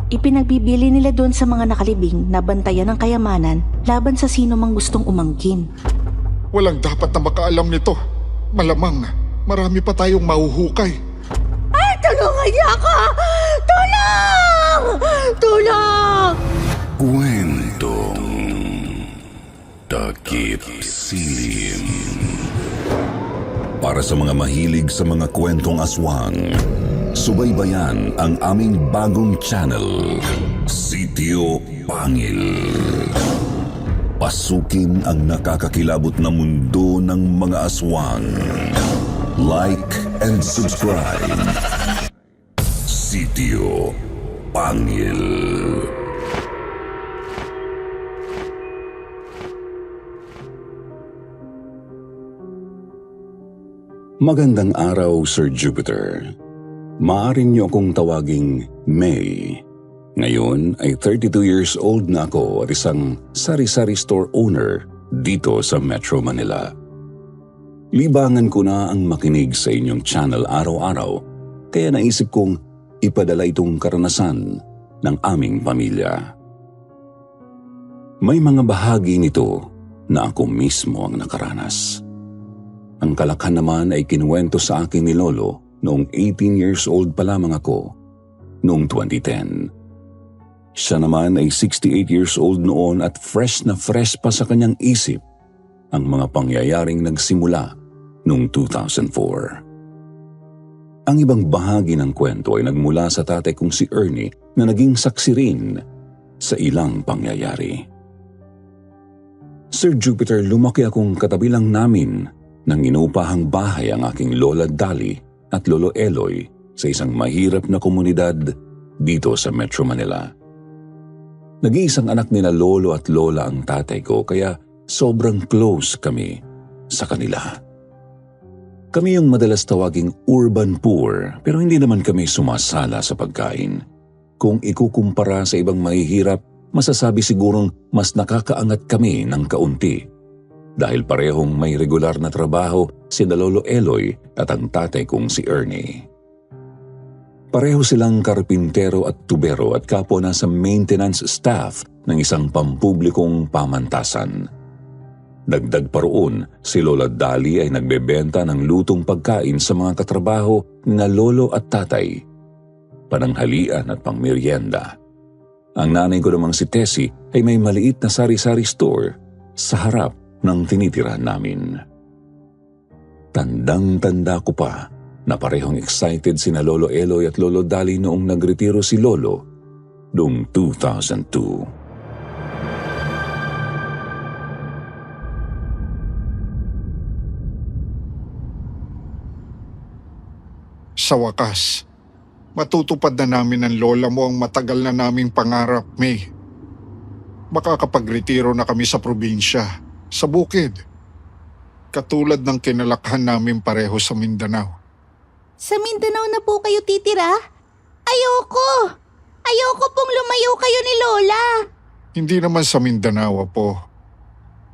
Ipinagbibili nila doon sa mga nakalibing na bantayan ng kayamanan laban sa sino mang gustong umangkin. Walang dapat na makaalam nito. Malamang, marami pa tayong mahuhukay. Ay, tulungan niya ako! Tulong! Tulong! Kwentong Takip Silim. Para sa mga mahilig sa mga kwentong aswang, subaybayan ang aming bagong channel, Sitio Pangil. Pasukin ang nakakakilabot na mundo ng mga aswang. Like and subscribe. Sitio Pangil. Magandang araw, Sir Jupiter. Maaari niyo akong tawaging May. Ngayon ay 32 years old na ako at isang sari-sari store owner dito sa Metro Manila. Libangan ko na ang makinig sa inyong channel araw-araw, kaya naisip kong ipadala itong karanasan ng aming pamilya. May mga bahagi nito na ako mismo ang nakaranas. Ang kalakhan naman ay kinuwento sa akin ni Lolo noong 18 years old pa lamang ako noong 2010. Siya naman ay 68 years old noon at fresh na fresh pa sa kanyang isip ang mga pangyayaring nagsimula noong 2004. Ang ibang bahagi ng kwento ay nagmula sa tatay kong si Ernie na naging saksi rin sa ilang pangyayari. Sir Jupiter, lumaki akong katabi lang namin nang inupahang bahay ang aking Lola Dali at Lolo Eloy sa isang mahirap na komunidad dito sa Metro Manila. Nag-iisang anak nila Lolo at Lola ang tatay ko kaya sobrang close kami sa kanila. Kami yung madalas tawaging urban poor pero hindi naman kami sumasala sa pagkain. Kung ikukumpara sa ibang mahihirap, masasabi sigurong mas nakakaangat kami ng kaunti. Dahil parehong may regular na trabaho sina Lolo Eloy at ang tatay kong si Ernie. Pareho silang karpintero at tubero at kapwa na sa maintenance staff ng isang pampublikong pamantasan. Dagdag pa roon, si Lola Dali ay nagbebenta ng lutong pagkain sa mga katrabaho na lolo at tatay, pananghalian at pangmeryenda. Ang nanay ko namang si Tessie ay may maliit na sari-sari store sa harap ng tinitirahan namin. Tandang-tanda ko pa na parehong excited sina Lolo Eloy at Lolo Dali noong nagretiro si Lolo noong 2002. Sa wakas, matutupad na namin ng lola mo ang matagal na naming pangarap, May. Makakapagretiro na kami sa probinsya, sa bukid. Katulad ng kinalakhan namin pareho sa Mindanao. Sa Mindanao na po kayo titira? Ayoko! Ayoko pong lumayo kayo ni Lola! Hindi naman sa Mindanao po.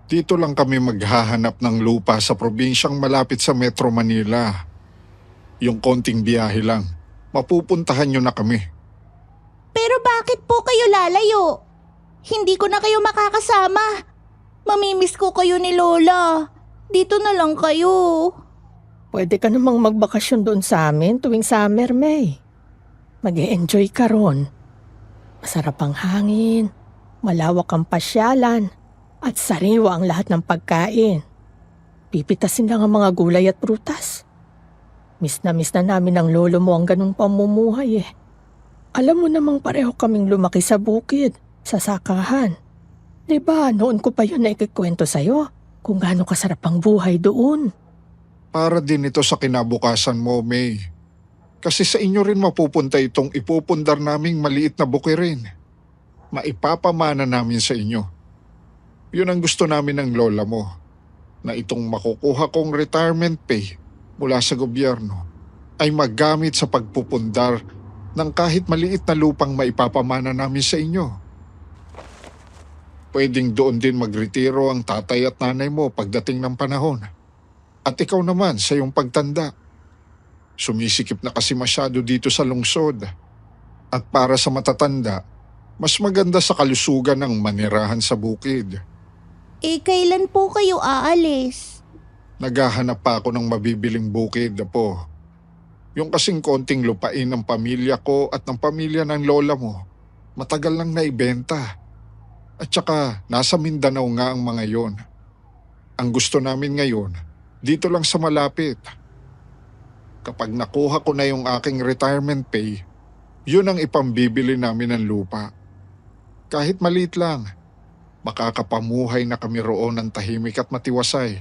Dito lang kami maghahanap ng lupa sa probinsyang malapit sa Metro Manila. Yung konting biyahe lang, mapupuntahan nyo na kami. Pero bakit po kayo lalayo? Hindi ko na kayo makakasama. Mamimiss ko kayo ni Lola. Dito na lang kayo. Pwede ka namang magbakasyon doon sa amin tuwing summer, May. Mag-e-enjoy ka ron. Masarap ang hangin, malawak ang pasyalan, at sariwa ang lahat ng pagkain. Pipitasin lang ang mga gulay at prutas. Miss na namin ang lolo mo ang ganung pamumuhay eh. Alam mo namang pareho kaming lumaki sa bukid, sa sakahan. Diba, noon ko pa yun na ikikwento sa'yo kung gaano kasarap ang buhay doon. Para din ito sa kinabukasan mo, May. Kasi sa inyo rin mapupunta itong ipupundar naming maliit na bukirin. Maipapamana namin sa inyo. Yun ang gusto namin ng lola mo, na itong makukuha kong retirement pay mula sa gobyerno ay magamit sa pagpupundar ng kahit maliit na lupang maipapamana namin sa inyo. Pwedeng doon din magretiro ang tatay at nanay mo pagdating ng panahon. At ikaw naman sa iyong pagtanda. Sumisikip na kasi masyado dito sa lungsod. At para sa matatanda, mas maganda sa kalusugan ng manirahan sa bukid. Kailan po kayo aalis? Naghahanap pa ako ng mabibiling bukid, Apo. Yung kasing konting lupain ng pamilya ko at ng pamilya ng lola mo, matagal nang naibenta. At saka nasa Mindanao nga ang mga yon. Ang gusto namin ngayon, dito lang sa malapit. Kapag nakuha ko na yung aking retirement pay, yun ang ipambibili namin ng lupa. Kahit maliit lang, makakapamuhay na kami roon ng tahimik at matiwasay.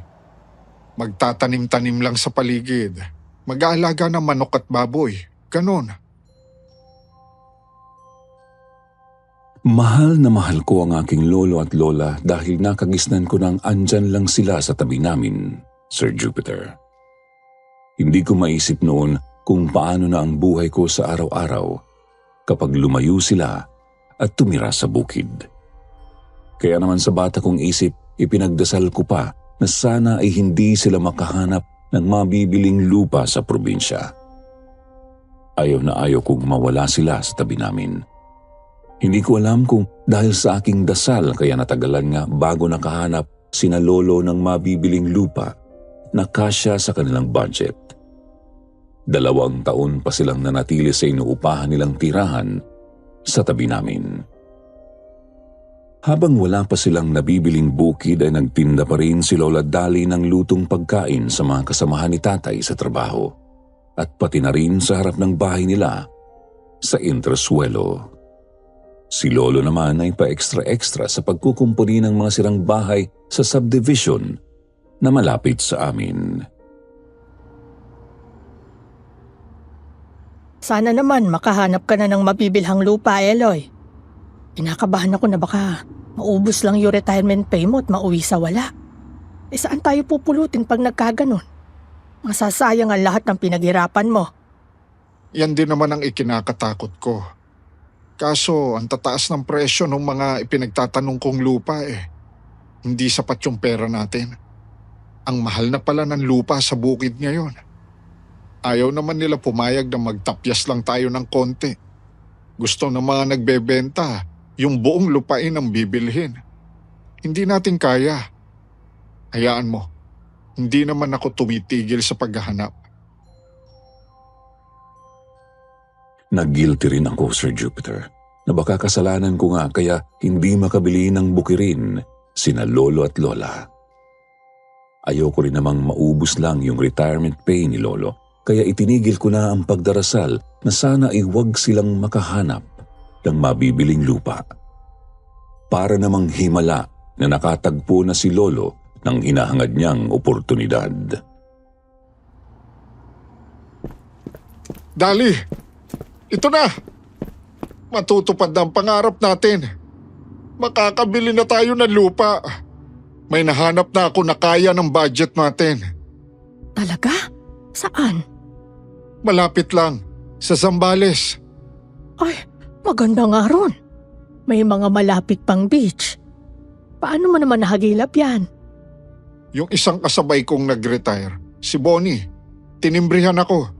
Magtatanim-tanim lang sa paligid. Mag-aalaga ng manok at baboy. Ganon. Mahal na mahal ko ang aking lolo at lola dahil nakagisnan ko nang andyan lang sila sa tabi namin, Sir Jupiter. Hindi ko maisip noon kung paano na ang buhay ko sa araw-araw kapag lumayo sila at tumira sa bukid. Kaya naman sa bata kong isip, ipinagdasal ko pa na sana ay hindi sila makahanap ng mabibiling lupa sa probinsya. Ayaw na ayaw kong mawala sila sa tabi namin. Hindi ko alam kung dahil sa aking dasal kaya natagalan nga bago nakahanap sina lolo ng mabibiling lupa na kasya sa kanilang budget. 2 taon pa silang nanatili sa inuupahan nilang tirahan sa tabi namin. Habang wala pa silang nabibiling bukid ay nagtinda pa rin si Lola Dali ng lutong pagkain sa mga kasamahan ni tatay sa trabaho at pati na rin sa harap ng bahay nila sa Intrasuelo. Si Lolo naman ay pa-extra-extra sa pagkukumpuni ng mga sirang bahay sa subdivision na malapit sa amin. Sana naman makahanap ka na ng mabibilhang lupa, Eloy. Pinakabahan ako na baka maubos lang yung retirement pay mo at mauwi sa wala. Saan tayo pupulutin pag nagkaganon? Masasayang ang lahat ng pinaghirapan mo. Yan din naman ang ikinakatakot ko. Kaso ang tataas ng presyo ng mga ipinagtatanong kong lupa Hindi sapat yung pera natin. Ang mahal na pala ng lupa sa bukid ngayon. Ayaw naman nila pumayag na magtapyas lang tayo ng konti. Gusto ng mga nagbebenta, yung buong lupain ang bibilhin. Hindi natin kaya. Hayaan mo, hindi naman ako tumitigil sa paghahanap. Nag-guilty rin ako, Sir Jupiter, na baka kasalanan ko nga kaya hindi makabili ng bukirin sina lolo at lola. Ayoko rin namang maubos lang yung retirement pay ni lolo, kaya itinigil ko na ang pagdarasal na sana ay huwag silang makahanap ng mabibiling lupa. Para namang himala na nakatagpo na si lolo ng hinahangad niyang oportunidad. Dali! Ito na! Matutupad na ang pangarap natin. Makakabili na tayo ng lupa. May nahanap na ako na kaya ng budget natin. Talaga? Saan? Malapit lang, sa Zambales. Ay, maganda nga ron. May mga malapit pang beach. Paano mo naman nahagilap yan? Yung isang kasabay kong nag-retire, si Bonnie, tinimbrihan ako.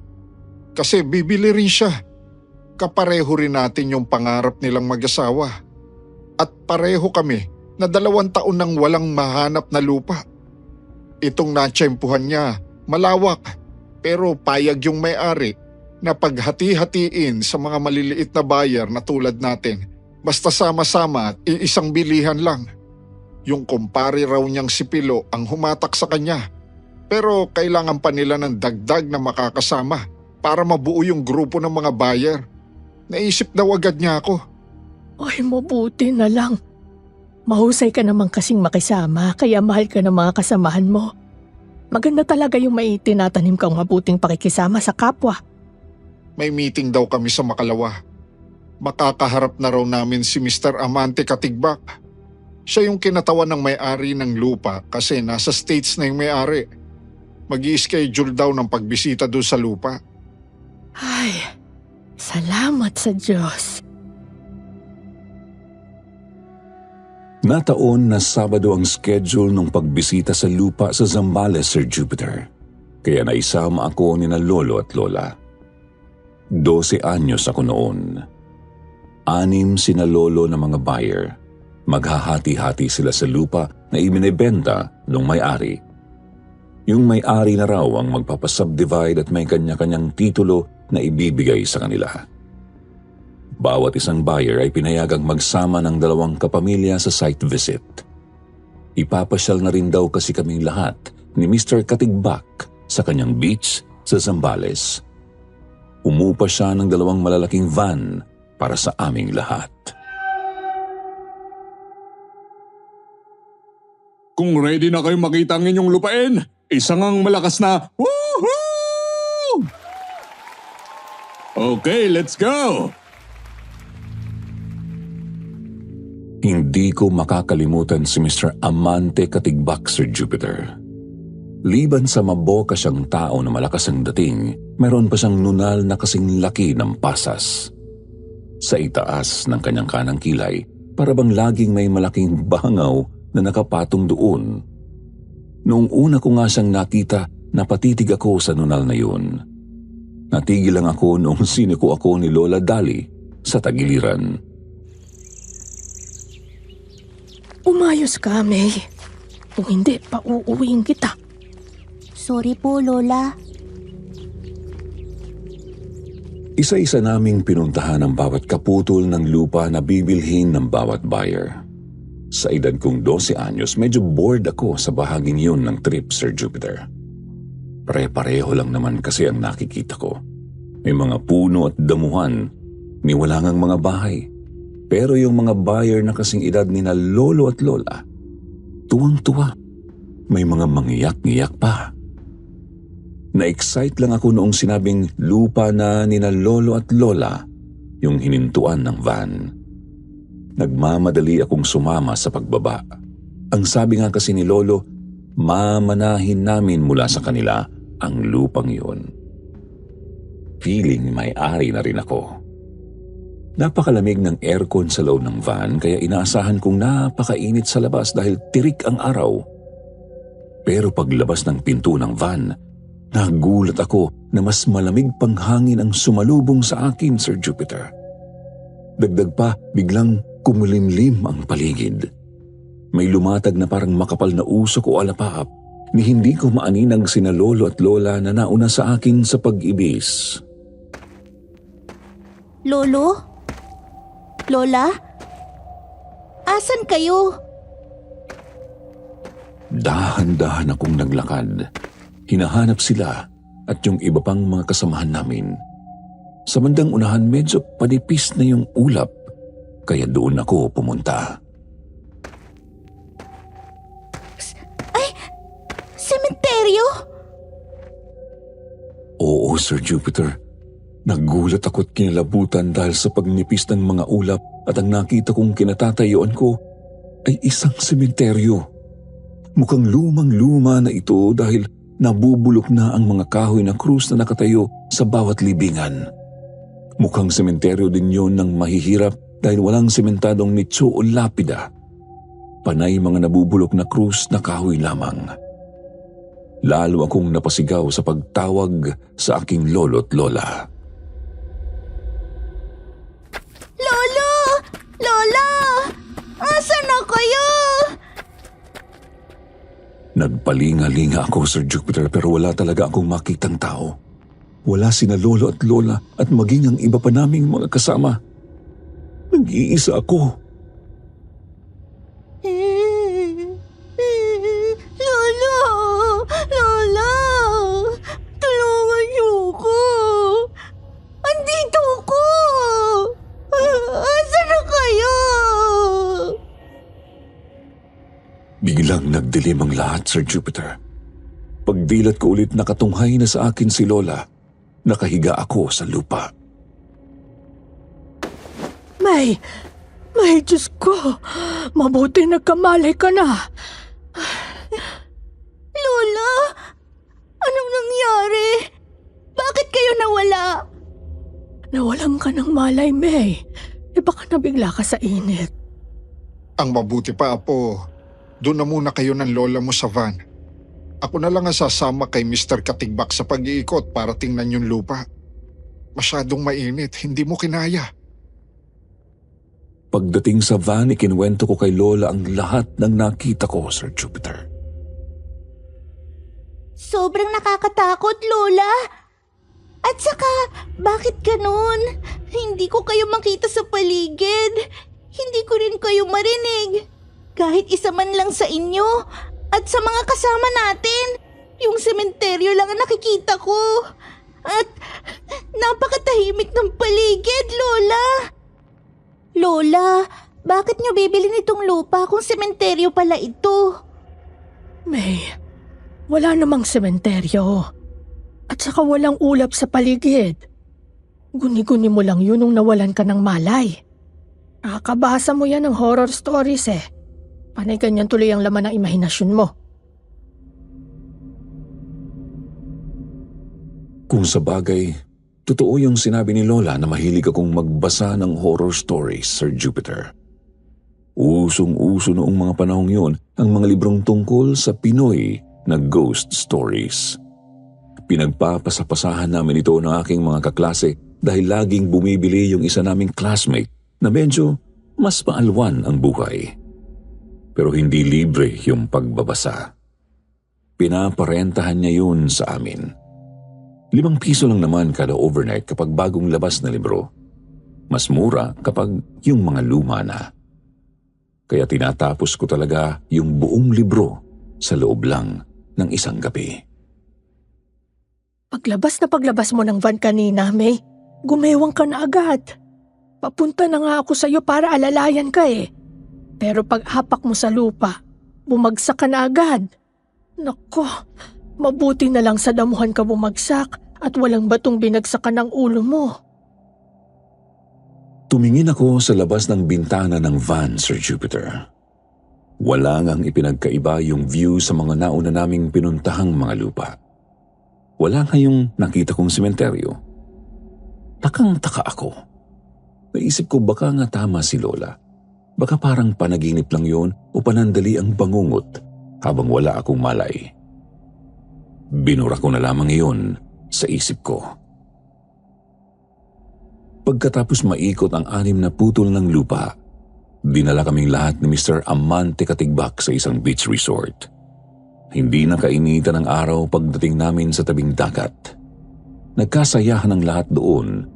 Kasi bibili rin siya. Kapareho rin natin yung pangarap nilang mag-asawa. At pareho kami na 2 taon nang walang mahanap na lupa. Itong natsyempuhan niya, malawak, pero payag yung may-ari na paghati-hatiin sa mga maliliit na buyer na tulad natin, basta sama-sama at iisang bilihan lang. Yung kumpare raw niyang si Pilo ang humatak sa kanya, pero kailangan pa nila ng dagdag na makakasama para mabuo yung grupo ng mga buyer. Naisip daw agad niya ako. Ay, mabuti na lang. Mahusay ka naman kasing makisama, kaya mahal ka ng mga kasamahan mo. Maganda talaga yung maitinatanim kang mabuting pakikisama sa kapwa. May meeting daw kami sa Makalawa. Makakaharap na raw namin si Mr. Amante Katigbak. Siya yung kinatawan ng may-ari ng lupa kasi nasa States na yung may-ari. Mag-i-schedule daw ng pagbisita doon sa lupa. Ay, salamat sa Diyos. Nataon na Sabado ang schedule ng pagbisita sa lupa sa Zambales, Sir Jupiter. Kaya naisama ako ni na lolo at lola. 12 anyos ako noon. 6 sina lolo na mga buyer. Maghahati-hati sila sa lupa na ibinebenta ng may-ari. Yung may-ari na raw ang magpapasubdivide at may kanya-kanyang titulo na ibibigay sa kanila. Bawat isang buyer ay pinayagang magsama ng 2 kapamilya sa site visit. Ipapasyal na rin daw kasi kaming lahat ni Mr. Katigbak sa kanyang beach sa Zambales. Umupa siya ng 2 malalaking van para sa aming lahat. Kung ready na kayo makita ang inyong lupain, isang ang malakas na woohoo! Okay, let's go! Hindi ko makakalimutan si Mr. Amante Katigbak, Sir Jupiter. Liban sa maboka siyang tao na malakas ang dating, meron pa siyang nunal na kasing laki ng pasas. Sa itaas ng kanyang kanang kilay, para bang laging may malaking bangaw na nakapatong doon. Noong una ko nga siyang nakita, napatitig ako sa nunal na yun. Natigil lang ako noong siniko ako ni Lola Dali sa tagiliran. Umayos ka, May. Kung hindi, pauuwiin kita. Sorry po, Lola. Isa-isa naming pinuntahan ang bawat kaputol ng lupa na bibilhin ng bawat buyer. Sa edad kong 12 anyos, medyo bored ako sa bahaging yun ng trip, Sir Jupiter. Pare-pareho lang naman kasi ang nakikita ko. May mga puno at damuhan, ni wala ngang mga bahay. Pero yung mga buyer na kasing edad ni na lolo at lola, tuwang-tuwa. May mga mangiyak-ngiyak pa. Na-excite lang ako noong sinabing lupa na ni na lolo at lola yung hinintuan ng van. Nagmamadali akong sumama sa pagbaba. Ang sabi nga kasi ni lolo, mamanahin namin mula sa kanila ang lupang yun. Feeling may-ari na rin ako. Napakalamig ng aircon sa loob ng van kaya inaasahan kong napakainit sa labas dahil tirik ang araw. Pero paglabas ng pinto ng van, nagulat ako na mas malamig pang hangin ang sumalubong sa akin, Sir Jupiter. Dagdag pa, biglang kumulimlim ang paligid. May lumatag na parang makapal na usok o alapaap ni hindi ko maaninag sina lolo at lola na nauna sa akin sa pag-ibis. Lolo? Lola? Asan kayo? Dahan-dahan akong naglakad. Hinahanap sila at yung iba pang mga kasamahan namin. Sa bandang unahan medyo panipis na yung ulap, kaya doon ako pumunta. Sementeryo? Oo, Sir Jupiter. Nagulat ako at kinalabutan dahil sa pagnipis ng mga ulap at ang nakita kong kinatatayuan ko ay isang sementeryo. Mukhang lumang-luma na ito dahil nabubulok na ang mga kahoy na krus na nakatayo sa bawat libingan. Mukhang sementeryo din yon ng mahihirap dahil walang sementadong nicho o lapida. Panay mga nabubulok na krus na kahoy lamang. Lalo akong napasigaw sa pagtawag sa aking lolo at lola. Lolo! Lola! Asan na kayo? Nagpalinga-linga ako, Sir Jupiter, pero wala talaga akong makitang tao. Wala sina lolo at lola at maging ang iba pa naming mga kasama. Nag-iisa ako. Lola! Lola! Tulungan niyo ko! Andito ko! Asan na kayo? Biglang nagdilim ang lahat, Sir Jupiter. Pagdilat ko ulit nakatunghay na sa akin si Lola. Nakahiga ako sa lupa. May, Diyos ko. Mabuti nagkamalay ka na. Lola! Anong nangyari? Bakit kayo nawala? Nawalan ka ng malay, May. Baka nabigla ka sa init. Ang mabuti pa, Apo, doon na muna kayo ng lola mo sa van. Ako na lang ang sasama kay Mr. Katigbak sa pag-iikot para tingnan yung lupa. Masyadong mainit, hindi mo kinaya. Pagdating sa van, ikinwento ko kay Lola ang lahat ng nakita ko, Sir Jupiter. Sobrang nakakatakot, Lola. At saka, bakit ganun? Hindi ko kayo makita sa paligid. Hindi ko rin kayo marinig. Kahit isa man lang sa inyo. At sa mga kasama natin. Yung sementeryo lang ang nakikita ko. At napakatahimik ng paligid, Lola. Lola, bakit nyo bibili nitong lupa kung sementeryo pala ito? May, wala namang sementeryo. At saka walang ulap sa paligid. Guni-guni mo lang yun nung nawalan ka ng malay. Nakakabasa mo yan ng horror stories eh. Panay ganyan tuloy ang laman ng imahinasyon mo. Kung sa bagay, totoo yung sinabi ni Lola na mahilig akong magbasa ng horror stories, Sir Jupiter. Usong-uso noong mga panahong yun ang mga librong tungkol sa Pinoy na ghost stories. Pinagpapasapasahan namin ito ng aking mga kaklase dahil laging bumibili yung isa naming classmate na medyo mas maalwan ang buhay. Pero hindi libre yung pagbabasa. Pinaparentahan niya yun sa amin. 5 piso lang naman kada overnight kapag bagong labas na libro. Mas mura kapag yung mga luma na. Kaya tinatapos ko talaga yung buong libro sa loob lang ng isang gabi. Paglabas mo ng van kanina, May, gumewang ka na agad. Papunta na nga ako sa'yo para alalayan ka eh. Pero pag hapak mo sa lupa, bumagsak ka na agad. Nako, mabuti na lang sa damuhan ka bumagsak at walang batong binagsakan ng ulo mo. Tumingin ako sa labas ng bintana ng van, Sir Jupiter. Wala ngang ipinagkaiba yung view sa mga nauna naming pinuntahang mga lupa. Wala ngayong nakita kong sementeryo. Takang-taka ako. Naisip ko baka nga tama si Lola. Baka parang panaginip lang yun o panandali ang bangungot habang wala akong malay. Binura ko na lamang iyon sa isip ko. Pagkatapos maikot ang 6 na putol ng lupa, dinala kaming lahat ni Mr. Amante Katigbak sa isang beach resort. Hindi na kainitan ng araw pagdating namin sa tabing dagat. Nagkasayahan ang lahat doon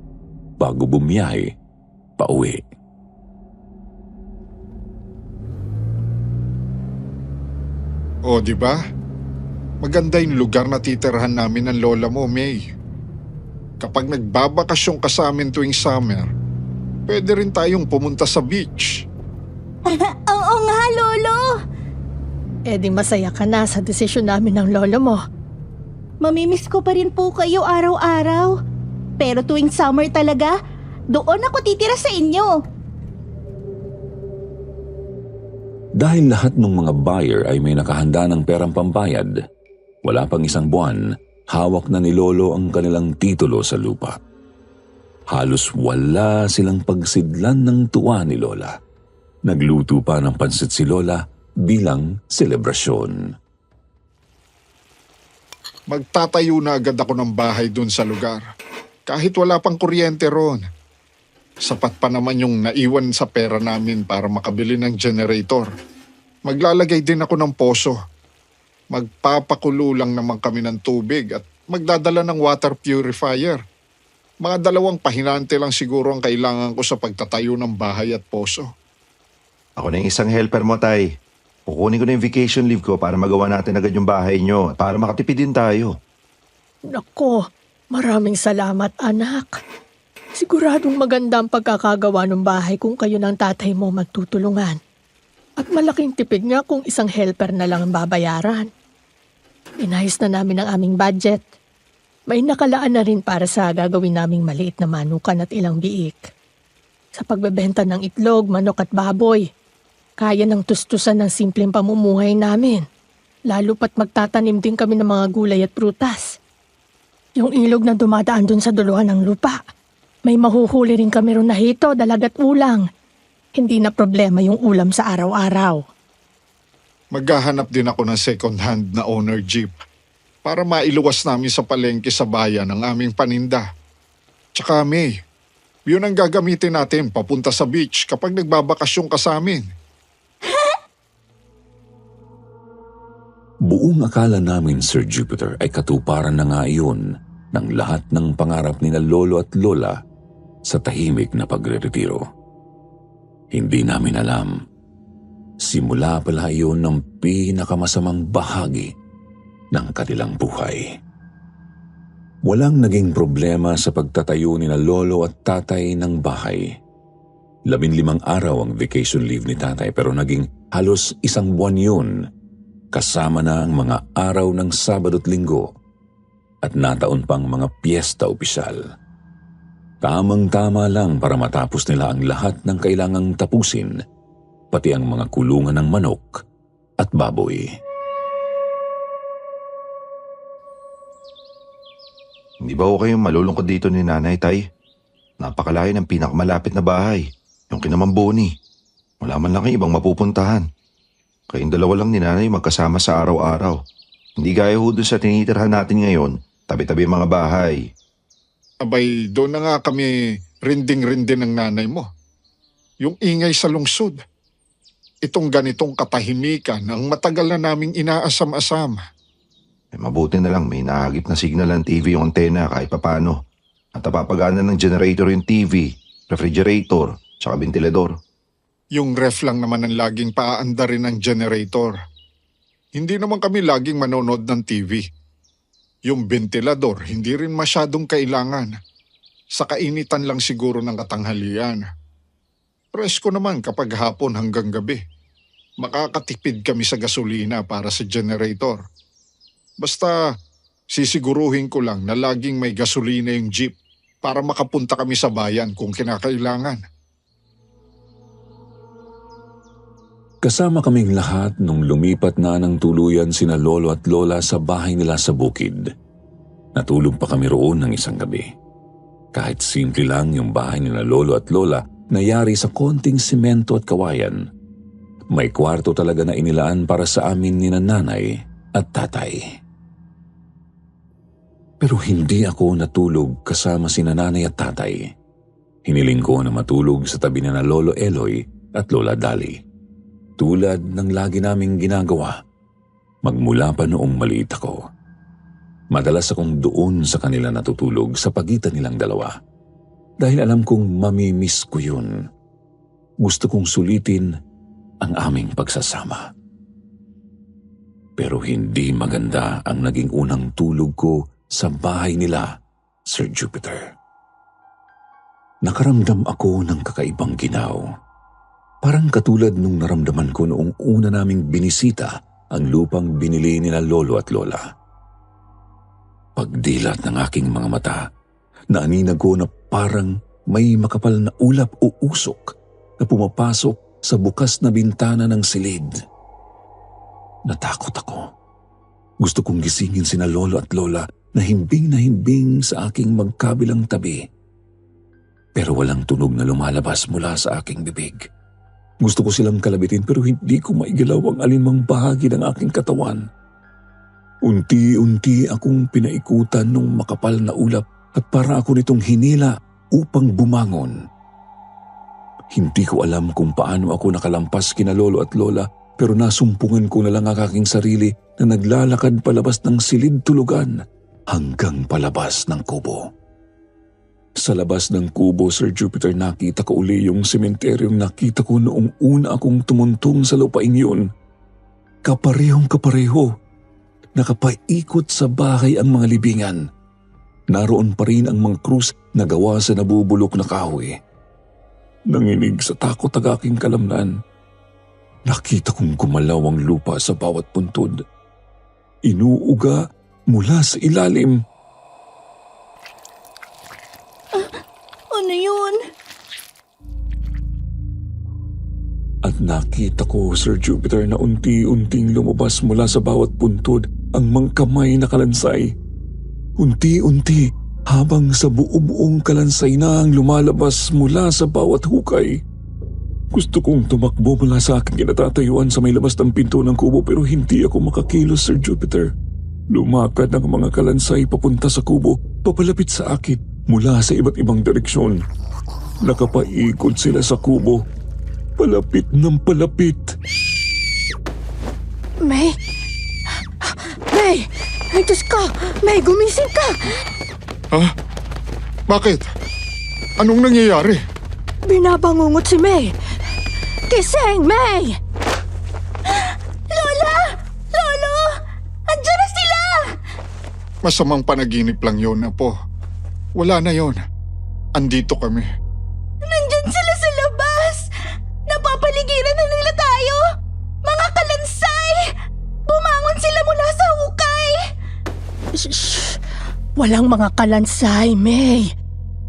bago bumiyahe pauwi. O, di ba? Maganda yung lugar na titirahan namin ng lola mo, May. Kapag nagbabakasyon ka sa amin tuwing summer, pwede rin tayong pumunta sa beach. Oo nga, Lolo. Eh di masaya ka na sa desisyon namin ng lolo mo. Mamimiss ko pa rin po kayo araw-araw. Pero tuwing summer talaga, doon ako titira sa inyo. Dahil lahat ng mga buyer ay may nakahanda ng perang pambayad, wala pang 1 buwan, hawak na ni Lolo ang kanilang titulo sa lupa. Halos wala silang pagsidlan ng tuwa ni Lola. Nagluto pa ng pansit si Lola bilang selebrasyon. Magtatayo na agad ako ng bahay dun sa lugar. Kahit wala pang kuryente ron. Sapat pa naman yung naiwan sa pera namin para makabili ng generator. Maglalagay din ako ng poso. Magpapakulo lang naman kami ng tubig at magdadala ng water purifier. Mga 2 pahinante lang siguro ang kailangan ko sa pagtatayo ng bahay at poso. Ako na yung isang helper mo, Tay. Kukunin ko na yung vacation leave ko para magawa natin agad yung bahay nyo at para makatipid din tayo. Nako, maraming salamat anak. Siguradong maganda ang pagkakagawa ng bahay kung kayo ng tatay mo magtutulungan. At malaking tipid nga kung isang helper na lang ang babayaran. Inayos na namin ang aming budget. May nakalaan na rin para sa gagawin naming maliit na manukan at ilang biik. Sa pagbebenta ng itlog, manok at baboy, kaya ng tustusan ng simpleng pamumuhay namin. Lalo pat magtatanim din kami ng mga gulay at prutas. Yung ilog na dumadaan dun sa duluhan ng lupa. May mahuhuli rin kami ron na hito, dalag at ulang. Hindi na problema yung ulam sa araw-araw. Maghahanap din ako ng second-hand na owner jeep para mailuwas namin sa palengke sa bayan ang aming paninda. Tsaka May, Yun ang gagamitin natin papunta sa beach kapag nagbabakasyon ka sa amin. Buong akala namin, Sir Jupiter, ay katuparan na nga iyon ng lahat ng pangarap ni na Lolo at Lola sa tahimik na pagre-retiro. Hindi namin alam, simula pala iyon ng pinakamasamang bahagi ng kanilang buhay. Walang naging problema sa pagtatayo ni na Lolo at Tatay ng bahay. 15 araw ang vacation leave ni Tatay pero naging halos 1 buwan yun, kasama na ang mga araw ng Sabado at Linggo at nataon pang mga piyesta opisyal. Tamang-tama lang para matapos nila ang lahat ng kailangang tapusin, pati ang mga kulungan ng manok at baboy. Hindi ba ho kayong malulungkot dito ni Nanay, Tay? Napakalayo ng pinakamalapit na bahay, yung kinamamboni. Wala man lang kayong ibang mapupuntahan. Kayong dalawa lang ni Nanay magkasama sa araw-araw. Hindi gaya ho doon sa tinitirhan natin ngayon, tabi-tabi mga bahay. Abay, doon na nga kami rinding-rindin ng nanay mo. Yung ingay sa lungsod. Itong ganitong katahimikan ang matagal na naming inaasam-asam. Mabuti na lang may nahagip na signal ng TV yung antena kahit papano. At napapagana ng generator yung TV, refrigerator, tsaka ventilador. Yung ref lang naman ang laging paaandarin ng generator. Hindi naman kami laging manonood ng TV. Yung ventilador, hindi rin masyadong kailangan. Sa kainitan lang siguro ng katanghalian. Presko naman kapag hapon hanggang gabi. Makakatipid kami sa gasolina para sa generator. Basta sisiguruhin ko lang na laging may gasolina yung jeep para makapunta kami sa bayan kung kinakailangan. Kasama kaming lahat nung lumipat na ng tuluyan sina Lolo at Lola sa bahay nila sa bukid. Natulog pa kami roon ng isang gabi. Kahit simple lang yung bahay nila Lolo at Lola na yari sa konting simento at kawayan, may kwarto talaga na inilaan para sa amin ni Nanay at Tatay. Pero hindi ako natulog kasama si Nanay at Tatay. Hiniling ko na matulog sa tabi na Lolo Eloy at Lola Dali. Tulad ng lagi naming ginagawa, magmula pa noong maliit ako. Madalas akong doon sa kanila natutulog sa pagitan nilang dalawa. Dahil alam kong mamimiss ko yun. Gusto kong sulitin ang aming pagsasama. Pero hindi maganda ang naging unang tulog ko sa bahay nila, Sir Jupiter. Nakaramdam ako ng kakaibang ginaw. Parang katulad nung naramdaman ko noong una naming binisita ang lupang binili nila Lolo at Lola. Pagdilat ng aking mga mata, naaninag ko na parang may makapal na ulap o usok na pumapasok sa bukas na bintana ng silid. Natakot ako. Gusto kong gisingin sina Lolo at Lola na himbing sa aking magkabilang tabi. Pero walang tunog na lumalabas mula sa aking bibig. Gusto ko silang kalabitin pero hindi ko maigalaw ang alinmang bahagi ng aking katawan. Unti-unti akong pinaikutan ng makapal na ulap at para ako nitong hinila upang bumangon. Hindi ko alam kung paano ako nakalampas kina Lolo at Lola pero nasumpungan ko na lang ang aking sarili na naglalakad palabas ng silid tulugan hanggang palabas ng kubo. Sa labas ng kubo, Sir Jupiter, nakita ko uli yung sementeryong nakita ko noong una akong tumuntong sa lupaing yun. Kaparehong-kapareho. Nakapaikot sa bahay ang mga libingan. Naroon pa rin ang mga krus na gawa sa nabubulok na kahoy. Nanginig sa takot ang aking kalamnan. Nakita kong gumalaw ang lupa sa bawat puntod. Inuuga mula sa ilalim. Ano yun? At nakita ko, Sir Jupiter, na unti-unting lumabas mula sa bawat puntod ang mga kamay na kalansay. Unti-unti habang sa buo-buong kalansay na ang lumalabas mula sa bawat hukay. Gusto kong tumakbo mula sa aking kinatatayuan sa may labas ng pinto ng kubo pero hindi ako makakilos, Sir Jupiter. Lumakad ang mga kalansay papunta sa kubo, papalapit sa akin mula sa iba't ibang direksyon. Nakapaikot sila sa kubo. Palapit ng palapit. May! May! Ay, Diyos ko! May, gumising ka! Ha? Bakit? Anong nangyayari? Binabangungot si May! Kising, May! Lola! Lolo! Andiyan na sila! Masamang panaginip lang yon, Apo. Wala na yon. Andito kami. Nandyan sila sa labas! Napapaligiran na nila tayo! Mga kalansay! Bumangon sila mula sa hukay! Shh! Walang mga kalansay, May.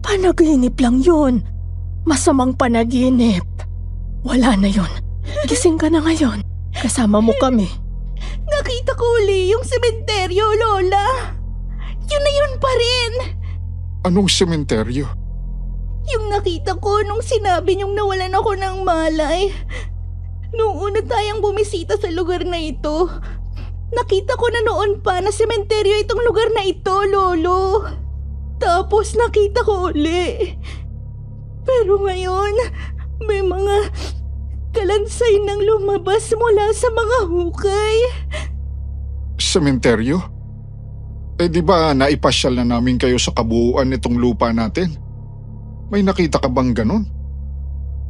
Panaginip lang yun. Masamang panaginip. Wala na yun. Gising ka na ngayon. Kasama mo kami. Nakita ko uli yung sementeryo, Lola! Yun na yun pa rin! Anong sementeryo? Yung nakita ko nung sinabi niyong nawalan ako ng malay. Noong una tayong bumisita sa lugar na ito, nakita ko na noon pa na sementeryo itong lugar na ito, Lolo. Tapos nakita ko uli. Pero ngayon, may mga kalansay nang lumabas mula sa mga hukay. Sementeryo? Di ba naipasyal na namin kayo sa kabuuan nitong lupa natin? May nakita ka bang ganon?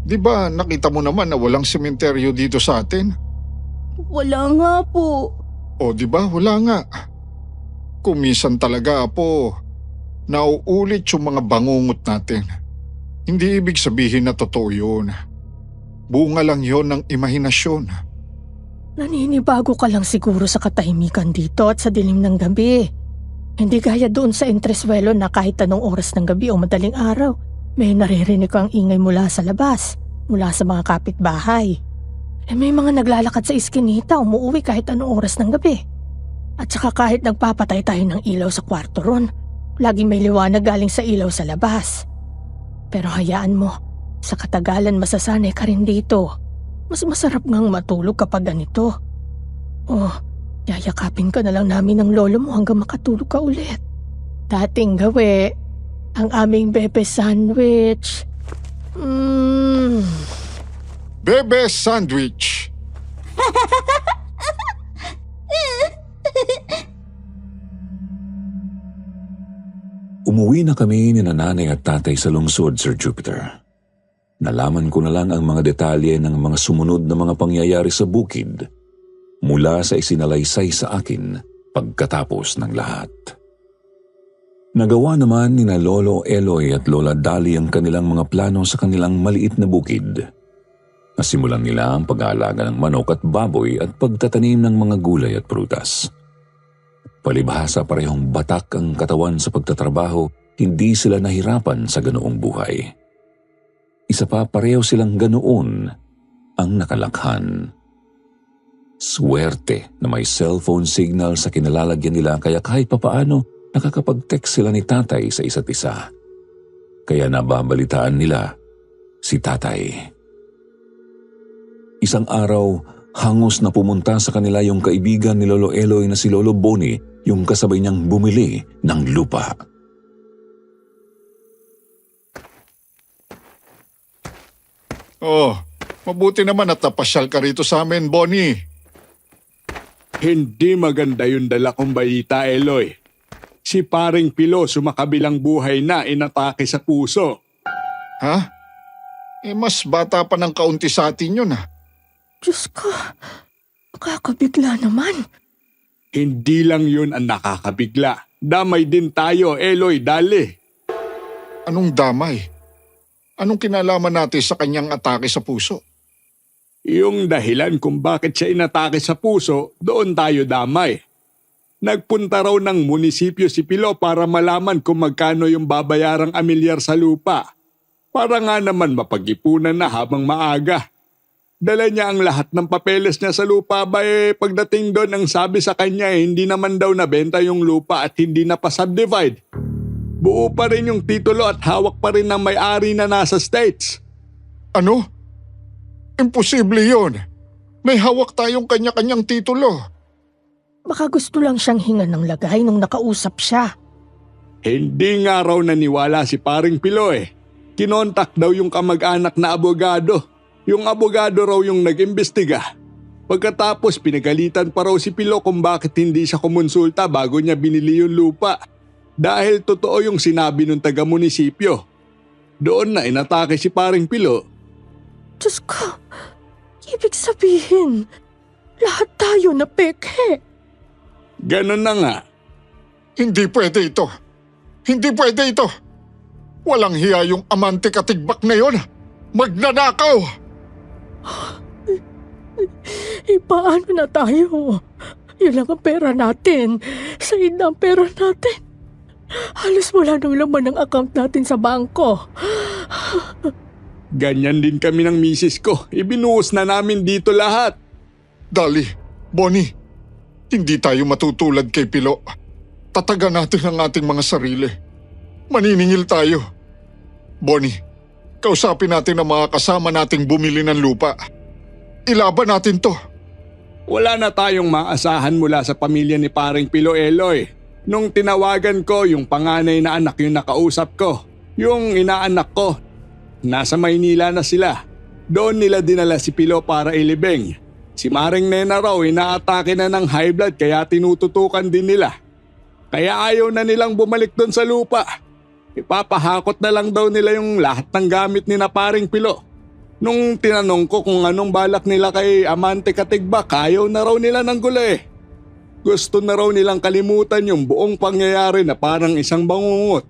Di ba nakita mo naman na walang sementeryo dito sa atin? Wala nga po. O di ba wala nga. Kumisan talaga, Apo. Nauulit yung mga bangungot natin. Hindi ibig sabihin na totoo yun. Bunga lang yon ng imahinasyon. Naninibago ka lang siguro sa katahimikan dito at sa dilim ng gabi. Hindi gaya doon sa Entreswelo na kahit anong oras ng gabi o madaling araw, may naririnig kang ingay mula sa labas, mula sa mga kapitbahay. May mga naglalakad sa iskinita, umuuwi kahit anong oras ng gabi. At saka kahit nagpapatay tayo ng ilaw sa kwarto ron, laging may liwanag galing sa ilaw sa labas. Pero hayaan mo, sa katagalan masasanay ka rin dito. Mas masarap ngang matulog kapag ganito. Oh, yayakapin ka na lang namin ng lolo mo hanggang makatulog ka ulit. Dating gawi, ang aming bebe sandwich. Bebe sandwich! Umuwi na kami ni nanay at tatay sa lungsod, Sir Jupiter. Nalaman ko na lang ang mga detalye ng mga sumunod na mga pangyayari sa bukid mula sa isinalaysay sa akin pagkatapos ng lahat. Nagawa naman ni na Lolo Eloy at Lola Dali ang kanilang mga plano sa kanilang maliit na bukid. Nasimulan nila ang pag-aalaga ng manok at baboy at pagtatanim ng mga gulay at prutas. Palibhasa parehong batak ang katawan sa pagtatrabaho, hindi sila nahirapan sa ganoong buhay. Isa pa pareho silang ganoon ang nakalakhan. Swerte na may cellphone signal sa kinalalagyan nila kaya kahit papaano nakakapag-text sila ni tatay sa isa't isa. Kaya nababalitaan nila si tatay. Isang araw, hangos na pumunta sa kanila yung kaibigan ni Lolo Eloy na si Lolo Boni, yung kasabay niyang bumili ng lupa. Oh, mabuti naman at napasyal ka rito sa amin, Bonnie. Hindi maganda yung dala kong balita, Eloy. Si paring Pilo sumakabilang buhay na inatake sa puso. Ha? Mas bata pa ng kaunti sa atin yun, ha? Diyos ko, nakakabigla naman. Hindi lang yun ang nakakabigla. Damay din tayo, Eloy, dali. Anong damay? Anong kinalaman natin sa kanyang atake sa puso? Yung dahilan kung bakit siya inatake sa puso, doon tayo damay. Nagpunta raw ng munisipyo si Pilo para malaman kung magkano yung babayarang amilyar sa lupa. Para nga naman mapag-ipunan na habang maaga. Dala niya ang lahat ng papeles niya sa lupa pagdating doon ang sabi sa kanya hindi naman daw nabenta yung lupa at hindi na pa subdivide. Buo pa rin yung titulo at hawak pa rin ng may-ari na nasa States. Ano? Imposible yun. May hawak tayong kanya-kanyang titulo. Baka gusto lang siyang hinga ng lagay nung nakausap siya. Hindi nga raw naniwala si paring Pilo Kinontak daw yung kamag-anak na abogado. Yung abogado raw yung nag-imbestiga. Pagkatapos pinagalitan pa raw si Pilo kung bakit hindi siya kumonsulta bago niya binili yung lupa. Dahil totoo yung sinabi ng taga-munisipyo. Doon na inatake si paring Pilo. Diyos ko, ibig sabihin, lahat tayo na peke. Ganon na nga. Hindi pwede ito. Hindi pwede ito. Walang hiya yung amante katigbak na yon. Magnanakaw! Paano na tayo? Yun lang ang pera natin. Sa'yo na ang pera natin. Halos wala nang laman ng account natin sa bangko. Ganyan din kami ng misis ko. Ibinuhos na namin dito lahat. Dali, Bonnie, hindi tayo matutulad kay Pilo. Tatagan natin ang ating mga sarili. Maniningil tayo. Bonnie, kausapin natin ang mga kasama nating bumili ng lupa. Ilaban natin to. Wala na tayong maasahan mula sa pamilya ni paring Pilo Eloy. Nung tinawagan ko yung panganay na anak yung nakausap ko, yung inaanak ko, nasa Maynila na sila. Doon nila dinala si Pilo para ilibing. Si Maring Nena raw inaatake na ng high blood kaya tinututukan din nila. Kaya ayaw na nilang bumalik doon sa lupa. Ipapahakot na lang daw nila yung lahat ng gamit ni na paring Pilo. Nung tinanong ko kung anong balak nila kay amante katigbak, ayaw na raw nila ng gulo eh. Gusto na raw nilang kalimutan yung buong pangyayari na parang isang bangungot.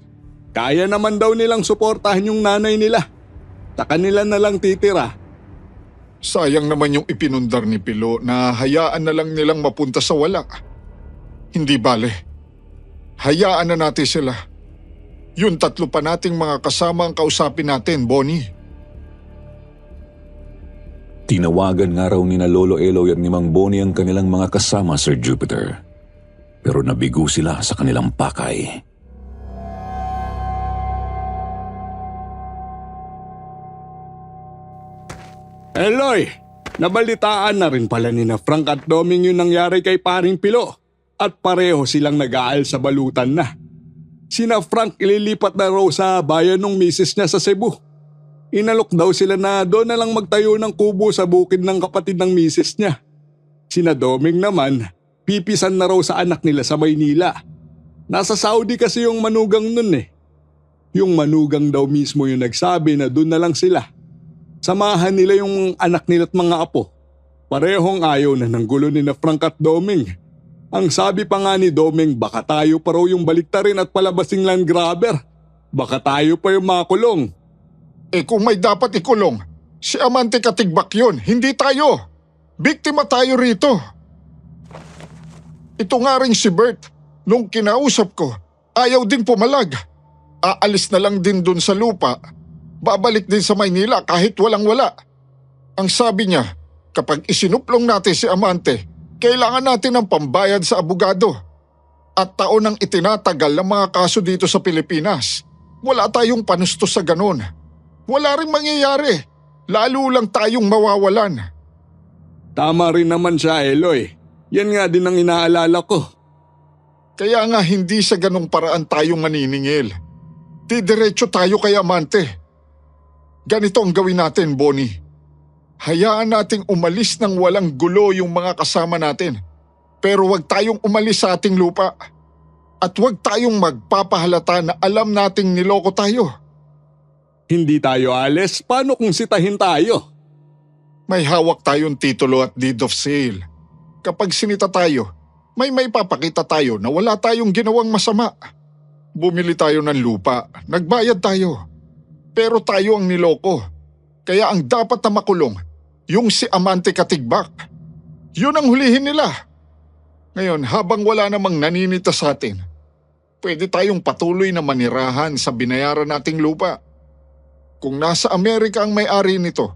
Kaya naman daw nilang suportahan yung nanay nila. Sa kanila na lang titira. Sayang naman yung ipinundar ni Pilo na hayaan na lang nilang mapunta sa wala. Hindi bale. Hayaan na natin sila. Yung 3 pa nating mga kasama ang kausapin natin, Bonnie. Tinawagan nga raw ni na Lolo Eloy at ni Mang Bonnie ang kanilang mga kasama, Sir Jupiter. Pero nabigo sila sa kanilang pakay. Eloy, nabalitaan na rin pala ni na Frank at Doming yung nangyari kay paring Pilo. At pareho silang nag-aal sa balutan na. Sina Frank ililipat na raw sa bayan ng misis niya sa Cebu. Inalok daw sila na doon na lang magtayo ng kubo sa bukid ng kapatid ng misis niya. Sina Doming naman, pipisan na raw sa anak nila sa Maynila. Nasa Saudi kasi yung manugang nun eh. Yung manugang daw mismo yung nagsabi na doon na lang sila. Samahan nila yung anak nila at mga apo. Parehong ayaw na ng gulo ni na Frank at Doming. Ang sabi pa nga ni Doming, baka tayo pa raw yung baliktarin at palabasing Land Grabber. Baka tayo pa yung makulong. Eh kung may dapat ikulong, si amante katigbak yun, hindi tayo. Biktima tayo rito. Ito nga rin si Bert, nung kinausap ko, ayaw din pumalag. Aalis na lang din dun sa lupa. Babalik din sa Maynila kahit walang-wala. Ang sabi niya, kapag isinuplong natin si amante, kailangan natin ng pambayad sa abogado. At taon ang itinatagal ng mga kaso dito sa Pilipinas. Wala tayong panusto sa ganon. Wala rin mangyayari. Lalo lang tayong mawawalan. Tama rin naman siya, Eloy. Yan nga din ang inaalala ko. Kaya nga hindi sa ganong paraan tayo maniningil. Didiretso tayo kay amante. Ganito ang gawin natin, Bonnie. Hayaan nating umalis ng walang gulo yung mga kasama natin. Pero wag tayong umalis sa ating lupa. At wag tayong magpapahalata na alam nating niloko tayo. Hindi tayo alis, paano kung sitahin tayo? May hawak tayong titulo at deed of sale. Kapag sinita tayo, may papakita tayo na wala tayong ginawang masama. Bumili tayo ng lupa, nagbayad tayo. Pero tayo ang niloko. Kaya ang dapat na makulong, yung si amante katigbak. Yun ang hulihin nila. Ngayon, habang wala namang naninita sa atin, pwede tayong patuloy na manirahan sa binayaran nating lupa. Kung nasa Amerika ang may-ari nito,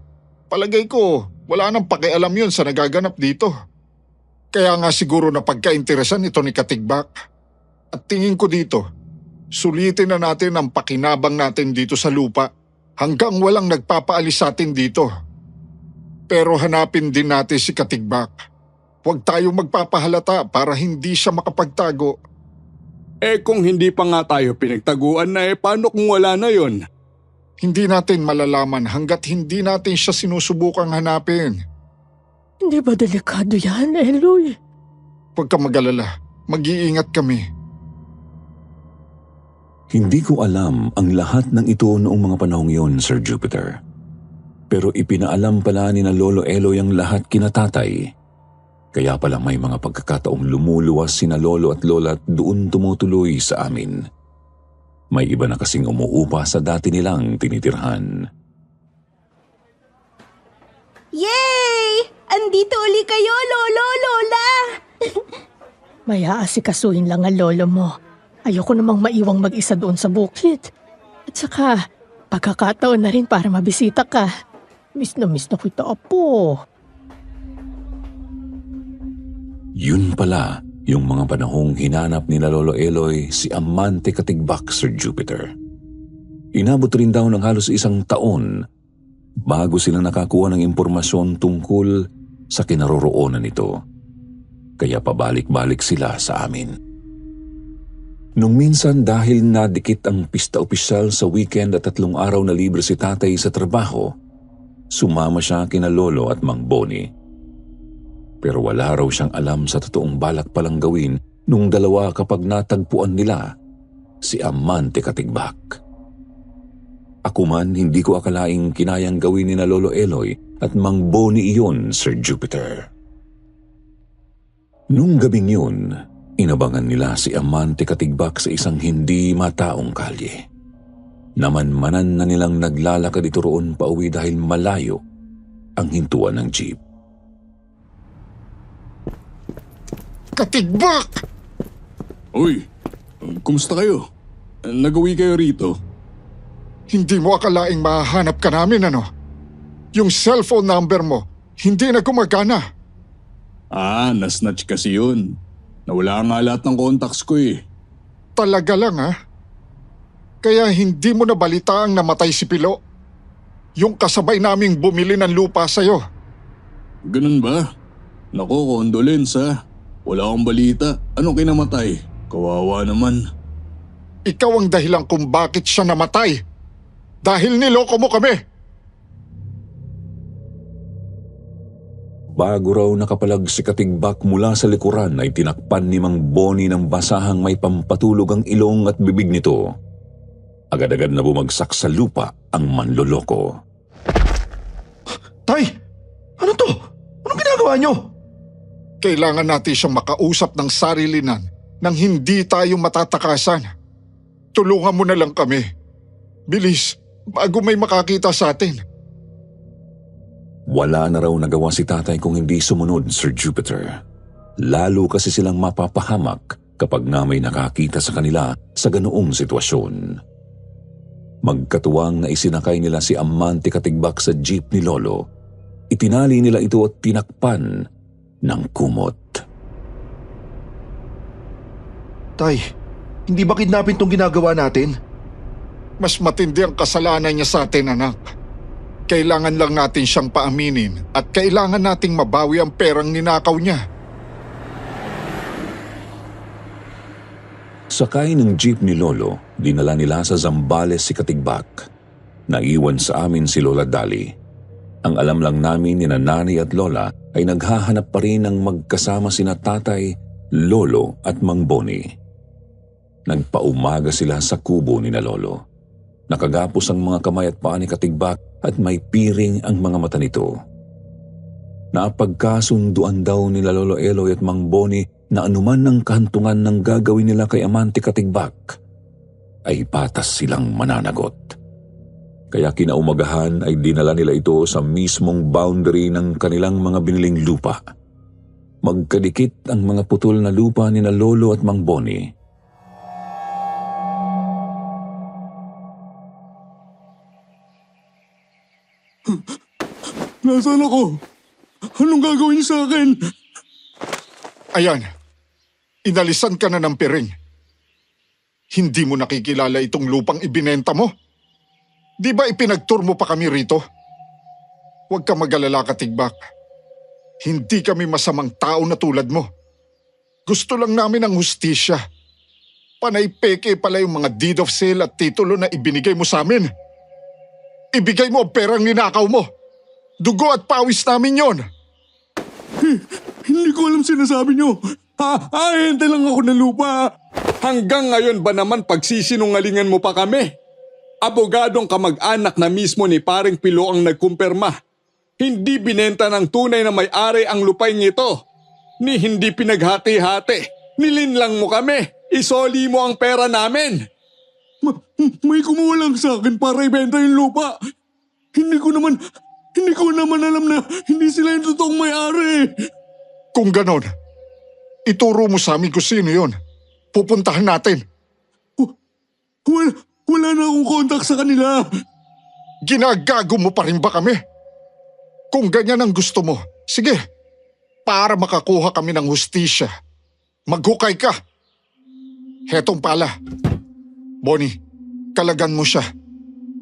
palagay ko wala nang pakialam yun sa nagaganap dito. Kaya nga siguro na pagkainteresan ito ni Katigbak. At tingin ko dito, sulitin na natin ang pakinabang natin dito sa lupa hanggang walang nagpapaalis sa atin dito. Pero hanapin din natin si Katigbak. Huwag tayo magpapahalata para hindi siya makapagtago. Eh kung hindi pa nga tayo pinagtaguan na paano kung wala na yon? Hindi natin malalaman hanggat hindi natin siya sinusubukang hanapin. Hindi ba delikado yan, Eloy? Huwag ka mag-alala. Mag-iingat kami. Hindi ko alam ang lahat ng ito noong mga panahong yon, Sir Jupiter. Pero ipinaalam pala ni na Lolo Eloy ang lahat kina tatay. Kaya pala may mga pagkakataong lumuluwas sina Lolo at Lola at doon tumutuloy sa amin. May iba na kasing umuupa sa dati nilang tinitirhan. Yay! Andito uli kayo, Lolo, Lola! May aasikasuhin lang ang lolo mo. Ayoko namang maiwang mag-isa doon sa bukid. At saka, pagkakataon na rin para mabisita ka. Miss na kita, apo. Yun pala yung mga panahong hinanap ni na Lolo Eloy si Amante Katigbak, Sir Jupiter. Inabot rin daw ng halos 1 taon bago sila nakakuha ng impormasyon tungkol sa kinaroroonan nito. Kaya pabalik-balik sila sa amin. Nung minsan dahil nadikit ang pista opisyal sa weekend at 3 araw na libre si tatay sa trabaho, sumama siya kina Lolo at Mang Boni. Pero wala raw siyang alam sa totoong balak palang gawin nung dalawa kapag natagpuan nila si Amante Katigbak. Ako man hindi ko akalaing kinayang gawin ni na Lolo Eloy at Mang Boni iyon, Sir Jupiter. Nung gabing yun, inabangan nila si Amante Katigbak sa isang hindi mataong kalye. Namanmanan na nilang naglalakad ito roon pauwi dahil malayo ang hintuan ng jeep. Katigbak! Uy, kumusta kayo? Nag-uwi kayo rito? Hindi mo akalaing mahahanap ka namin, ano? Yung cellphone number mo, hindi na gumagana. Nasnatch kasi yun. Nawala nga lahat ng contacts ko eh. Talaga lang, ha? Kaya hindi mo nabalitaang namatay si Pilo? Yung kasabay naming bumili ng lupa sa'yo. Ganun ba? Nako, condolence ha. Wala akong balita. Anong kinamatay? Kawawa naman. Ikaw ang dahilan kung bakit siya namatay. Dahil niloko mo kami. Bago raw nakapalag si Katigbak mula sa likuran ay tinakpan ni Mang Boni ng basahang may pampatulog ang ilong at bibig nito. Agad-agad na bumagsak sa lupa ang manloloko. Tay! Ano to? Anong ginagawa nyo? Kailangan natin siyang makausap ng sarilinan nang hindi tayo matatakasan. Tulungan mo na lang kami. Bilis, bago may makakita sa atin. Wala na raw nagawa si tatay kung hindi sumunod, Sir Jupiter. Lalo kasi silang mapapahamak kapag nga may nakakita sa kanila sa ganoong sitwasyon. Magkatuwang na isinakay nila si Amante Katigbak sa jeep ni Lolo. Itinali nila ito at tinakpan ng kumot. Tay, hindi ba kidnapin tong ginagawa natin? Mas matindi ang kasalanan niya sa atin, anak. Kailangan lang natin siyang paaminin at kailangan nating mabawi ang perang ninakaw niya. Sakay ng jeep ni Lolo, dinala nila sa Zambales si Katigbak. Naiwan sa amin si Lola Dali. Ang alam lang namin ni Nanay at Lola ay naghahanap pa rin ng magkasama sina Tatay, Lolo at Mang Boni. Nagpaumaga sila sa kubo ni na Lolo. Nakagapos ang mga kamay at paa ni Katigbak at may piring ang mga mata nito. Napagkasunduan daw nila Lolo Eloy at Mang Boni na anuman ang kahantungan ng gagawin nila kay Amante Katigbak ay patas silang mananagot. Kaya kinaumagahan ay dinala nila ito sa mismong boundary ng kanilang mga biniling lupa. Magkadikit ang mga putol na lupa ni na Lolo at Mang Boni. Nasaan ako? Anong gagawin niyo sa akin? Ayan, inalisan ka na ng piring. Hindi mo nakikilala itong lupang ibinenta mo? Di ba ipinagtur mo pa kami rito? Huwag ka mag-alala, Katigbak. Hindi kami masamang tao na tulad mo. Gusto lang namin ang hustisya. Panay peke pala yung mga deed of sale at titulo na ibinigay mo sa amin. Ibigay mo ang perang ninakaw mo. Dugo at pawis namin yon. Hindi ko alam sinasabi nyo. Hahente lang ako ng lupa. Hanggang ngayon ba naman pagsisinungalingan mo pa kami? Abogadong kamag-anak na mismo ni paring Pilo ang nagkumpirma. Hindi binenta ng tunay na may-ari ang lupain ito. Ni hindi pinaghati-hati. Nilinlang mo kami. Isoli mo ang pera namin. May kumuha lang sa akin para ibenta yung lupa. Hindi ko naman alam na hindi sila yung totoong may-ari. Kung ganon, ituro mo sa amin kung sino yun. Pupuntahan natin. Wala na akong kontak sa kanila. Ginagago mo pa rin ba kami? Kung ganyan ang gusto mo, sige. Para makakuha kami ng hustisya, maghukay ka. Hetong pala. Bonnie, kalagan mo siya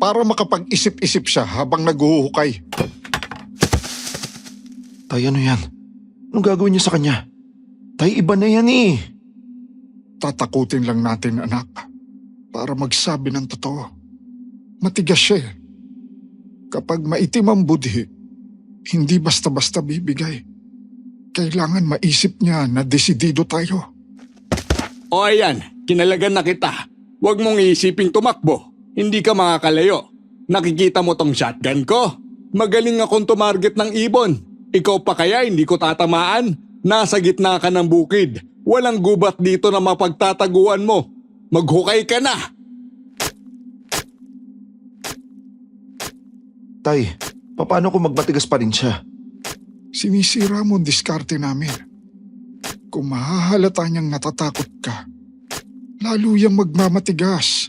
para makapag-isip-isip siya habang naghuhukay. Tay, ano yan? Anong gagawin niyo sa kanya? Tay, iba na yan eh. Tatakutin lang natin, anak, para magsabi ng totoo. Matigas siya eh. Kapag maitim ang budhi, hindi basta-basta bibigay. Kailangan maisip niya na desidido tayo. O ayan, kinalagan na kita. Huwag mong iisiping tumakbo. Hindi ka makakalayo. Nakikita mo tong shotgun ko? Magaling akong tumarget ng ibon. Ikaw pa kaya hindi ko tatamaan? Nasa gitna ka ng bukid. Walang gubat dito na mapagtataguan mo. Maghukay ka na! Tay, paano kung magbatigas pa rin siya? Sinisira mo ang diskarte namin. Kung mahahalata niyang natatakot ka, lalo yang magmamatigas.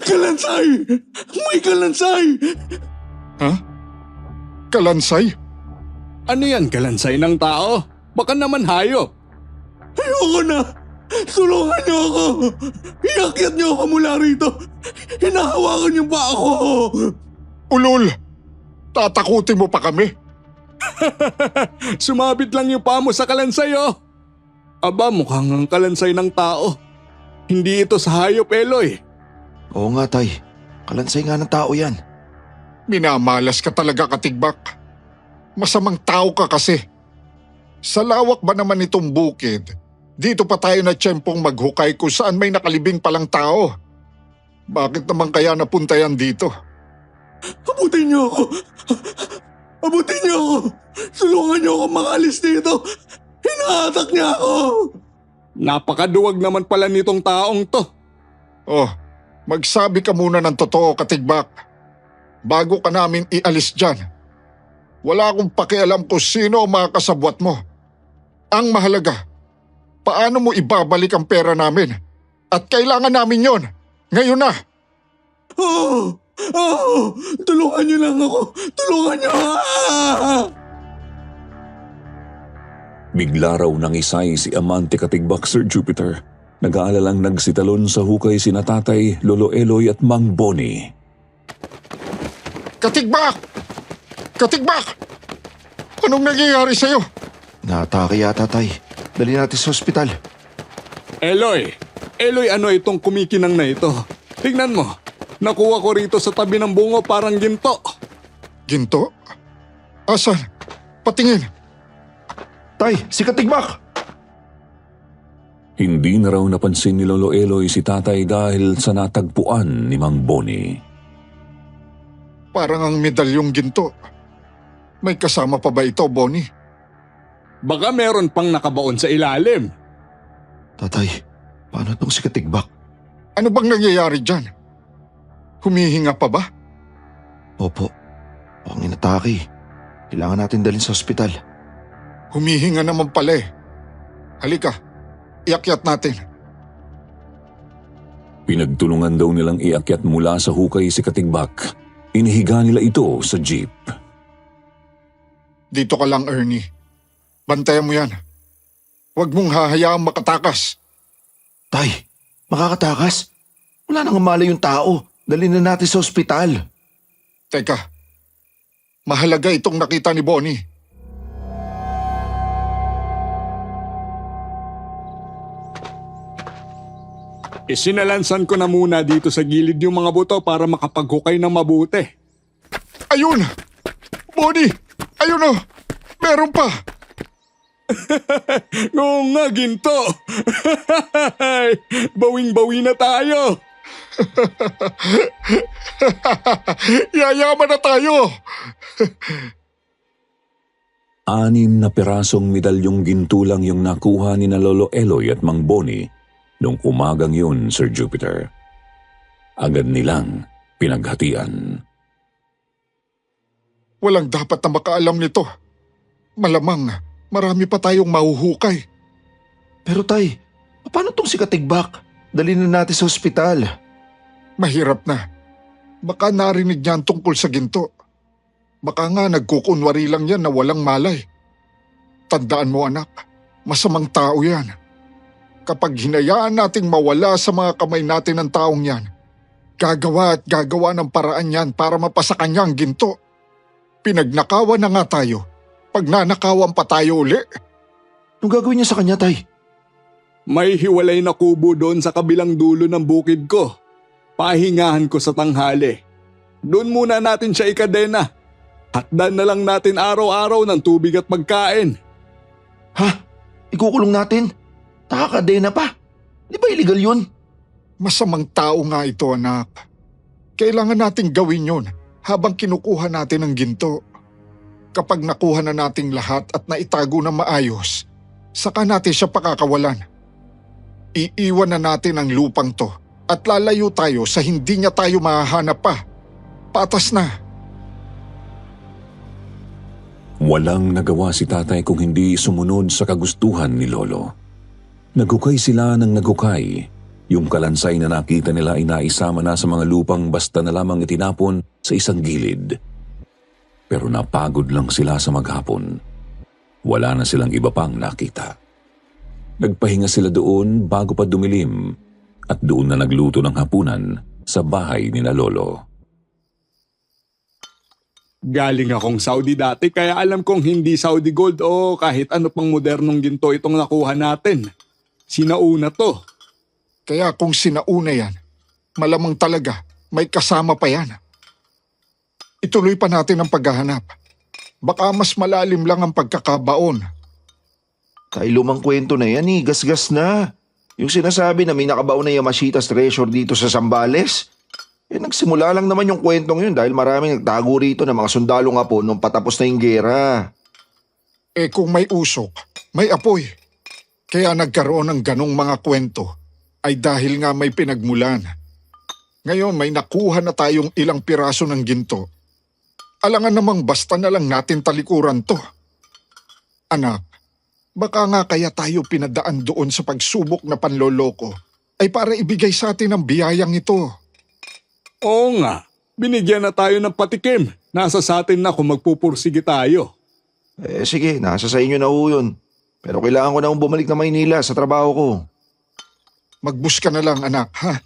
Kalansay! May kalansay! Ha? Kalansay? Ano yan, kalansay ng tao? Baka naman hayop. Ayoko na! Tulungan niyo ako! Iakyat niyo ako mula rito! Hinahawakan niyo pa ako! Ulol! Tatakutin mo pa kami? Sumabit lang yung paa mo sa kalansay, oh! Aba, mukhang ang kalansay ng tao. Hindi ito sa hayop, Eloy. Oo nga, Tay. Kalansay nga ng tao yan. Minamalas ka talaga, Katigbak. Masamang tao ka kasi. Sa lawak ba naman itong bukid, dito pa tayo na tiyempong maghukay kung saan may nakalibing palang tao. Bakit naman kaya napunta yan dito? Abutin niyo ako! Abutin niyo ako! Tulungan niyo ako makalis dito! Hinahatak niya ako! Napakaduwag naman pala nitong taong to. Oh, magsabi ka muna ng totoo, Katigbak. Bago ka namin ialis dyan. Wala akong pakialam kung sino ang mga kasabwat mo. Ang mahalaga, paano mo ibabalik ang pera namin? At kailangan namin yon. Ngayon na. Tulungan niyo lang ako! Tulungan niyo! Bigla raw nangisay si Amante Katigbak, Sir Jupiter. Nag-aalalang nagsitalon sa hukay sina Tatay, Lolo Eloy at Mang Bonnie. Katigbak! Katigbak! Anong nangyayari sa'yo? Naatake yata, Tay. Dali natin sa ospital. Eloy! Eloy, ano itong kumikinang na ito? Tingnan mo. Nakuha ko rito sa tabi ng bungo parang ginto. Ginto? Asan? Patingin. Tay, si Katigbak! Hindi na raw napansin ni Lolo Eloy si Tatay dahil sa natagpuan ni Mang Bonnie. Parang ang medalyong ginto. May kasama pa ba ito, Bonnie? Baka meron pang nakabaon sa ilalim. Tatay, paano tong si Katigbak? Ano bang nangyayari dyan? Humihinga pa ba? Opo, ang inatake. Kailangan natin dalhin sa ospital. Humihinga naman pala eh. Halika, iakyat natin. Pinagtulungan daw nilang iakyat mula sa hukay si Katigbak. Inihiga nila ito sa jeep. Dito ka lang, Ernie. Bantayan mo yan. Huwag mong hahayaang makatakas. Tay, makakatakas? Wala nang malay yung tao. Dalhin na natin sa ospital. Teka, mahalaga itong nakita ni Bonnie. Isinalansan ko na muna dito sa gilid yung mga buto para makapaghukay ng mabuti. Ayun! Bonnie! Ayun oh! Meron pa! Oo nga, ginto! Bawing-bawi na tayo! Yayaman na tayo! 6 na pirasong medalyong ginto lang yung nakuha ni na Lolo Eloy at Mang Boni nung umagang yun, Sir Jupiter. Agad nilang pinaghatian. Walang dapat na makaalam nito. Malamang marami pa tayong mahuhukay. Pero tay, paano tong si Katigbak? Dalhin na natin sa ospital. Mahirap na. Baka narinig niyan tungkol sa ginto. Baka nga nagkukunwari lang yan na walang malay. Tandaan mo anak, masamang tao yan. Kapag hinayaan nating mawala sa mga kamay natin ang taong yan, gagawa at gagawa ng paraan yan para mapasa kanya ang ginto. Pinagnakawan na nga tayo. Pag nanakawan pa tayo uli. Anong gagawin niya sa kanya, tay? May hiwalay na kubo doon sa kabilang dulo ng bukid ko. Pahingahan ko sa tanghali. Doon muna natin siya ikadena. Hatdan na lang natin araw-araw ng tubig at pagkain. Ha? Ikukulong natin? Nakakadena pa. Di ba illegal yun? Masamang tao nga ito anak. Kailangan nating gawin yun habang kinukuha natin ang ginto. Kapag nakuha na nating lahat at naitago na maayos, saka natin siya pakakawalan. Iiwan na natin ang lupang to at lalayo tayo sa hindi niya tayo mahahanap pa. Patas na. Walang nagawa si tatay kung hindi sumunod sa kagustuhan ni Lolo. Naghukay sila ng naghukay. Yung kalansay na nakita nila ay naisama na sa mga lupang basta na lamang itinapon sa isang gilid. Pero napagod lang sila sa maghapon. Wala na silang iba pang nakita. Nagpahinga sila doon bago pa dumilim at doon na nagluto ng hapunan sa bahay ni na Lolo. Galing akong Saudi dati kaya alam kong hindi Saudi gold o kahit ano pang modernong ginto itong nakuha natin. Sinauna to. Kaya kung sinauna yan, malamang talaga may kasama pa yan. Ituloy pa natin ang paghahanap. Baka mas malalim lang ang pagkakabaon. Tay, lumang kwento na yan gasgas na. Yung sinasabi na may nakabaon na Yamashitas treasure dito sa Zambales. Nagsimula lang naman yung kwentong yun dahil maraming nagtago rito ng mga sundalo nga po nung patapos na yung gera. Kung may usok, may apoy. Kaya nagkaroon ng ganong mga kwento ay dahil nga may pinagmulan. Ngayon may nakuha na tayong ilang piraso ng ginto. Alangan namang basta na lang natin talikuran to. Anak, baka nga kaya tayo pinadaan doon sa pagsubok na panloloko ay para ibigay sa atin ang biyayang ito. Oo nga, binigyan na tayo ng patikim. Nasa sa atin na kung magpupursige tayo. Sige, nasa sa inyo na ho yun. Pero kailangan ko na bumalik na Maynila sa trabaho ko. Magbus ka na lang anak ha?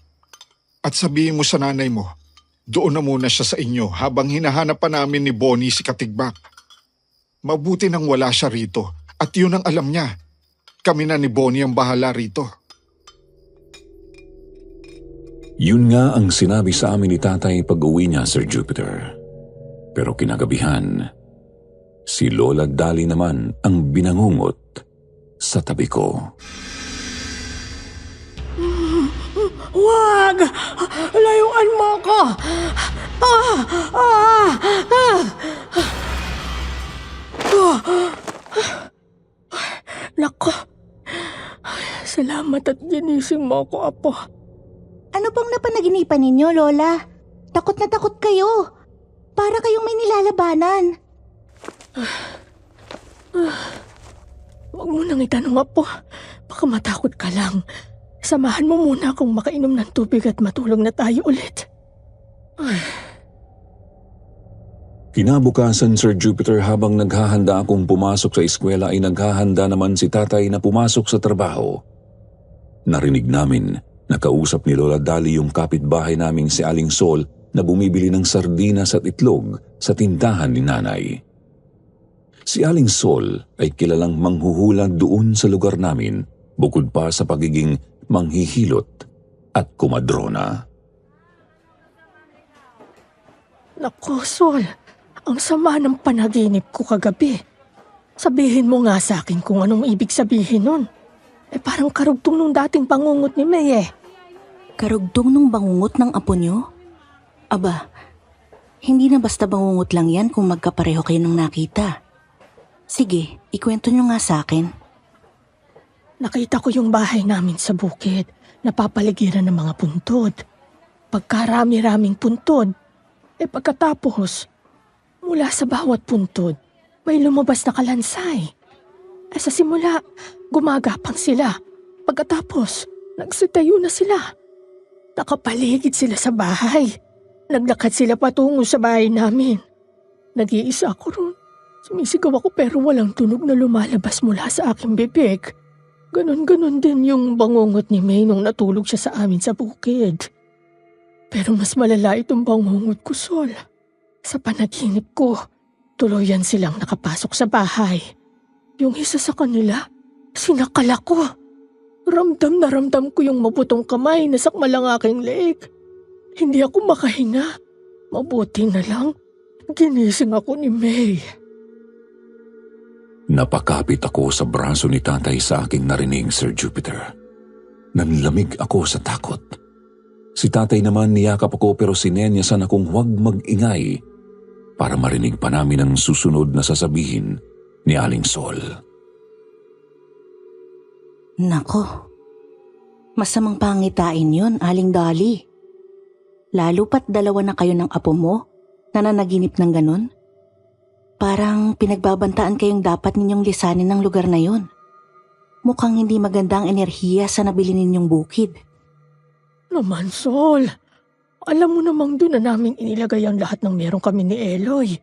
At sabihin mo sa nanay mo, doon na muna siya sa inyo habang hinahanap pa namin ni Bonnie si Katigbak. Mabuti nang wala siya rito at yun ang alam niya. Kami na ni Bonnie ang bahala rito. Yun nga ang sinabi sa amin ni tatay pag-uwi niya, Sir Jupiter. Pero kinagabihan, si Lola Dali naman ang binangungot sa tabi ko. Wag! Layuan mo ko! Nako! Salamat at ginising mo ako, Apo. Ano bang napanaginipan ninyo, Lola? Takot na takot kayo. Para kayong may nilalabanan. Huwag mo nang itanong, Apo. Baka matakot ka lang. Samahan mo muna akong makainom ng tubig at matulog na tayo ulit. Kinabukasan, Sir Jupiter, habang naghahanda akong pumasok sa eskwela ay naghahanda naman si tatay na pumasok sa trabaho. Narinig namin nakausap ni Lola Dali yung kapitbahay naming si Aling Sol na bumibili ng sardinas at itlog sa tindahan ni nanay. Si Aling Sol ay kilalang manghuhula doon sa lugar namin bukod pa sa pagiging manghihilot at kumadrona. Naku, Sol. Ang sama ng panaginip ko kagabi. Sabihin mo nga sa akin kung anong ibig sabihin nun. Parang karugtong nung dating bangungot ni May eh. Karugtong nung bangungot ng apo nyo? Aba, hindi na basta bangungot lang yan kung magkapareho kayo ng nakita. Sige, ikwento nyo nga sa akin. Nakita ko yung bahay namin sa bukid, napapaligiran ng mga puntod. Pagkarami-raming puntod, pagkatapos, mula sa bawat puntod, may lumabas na kalansay. Sa simula, gumagapang sila. Pagkatapos, nagsitayo na sila. Nakapaligid sila sa bahay. Naglakad sila patungo sa bahay namin. Nag-iisa ako ron. Sumisigaw ako pero walang tunog na lumalabas mula sa aking bibig. Ganon-ganon din yung bangungot ni May nung natulog siya sa amin sa bukid. Pero mas malala itong bangungot ko, Sol. Sa panaginip ko, tuluyan silang nakapasok sa bahay. Yung isa sa kanila, sinakal ako. Ramdam na ramdam ko yung mabutong kamay na sakmal ang aking leeg. Hindi ako makahinga. Mabuti na lang, ginising ako ni May. Napakapit ako sa braso ni tatay sa aking narinig, Sir Jupiter. Nanlamig ako sa takot. Si tatay naman niyakap ako pero sinenyasan akong huwag mag-ingay para marinig pa namin ang susunod na sasabihin ni Aling Sol. Nako, masamang pangitain yun, Aling Dolly. Lalo pat dalawa na kayo ng apo mo na nanaginip ng ganun. Parang pinagbabantaan kayong dapat ninyong lisanin ng lugar na yun. Mukhang hindi magandang enerhiya sa nabili ninyong bukid. Naman, Sol. Alam mo namang doon na namin inilagay ang lahat ng meron kami ni Eloy.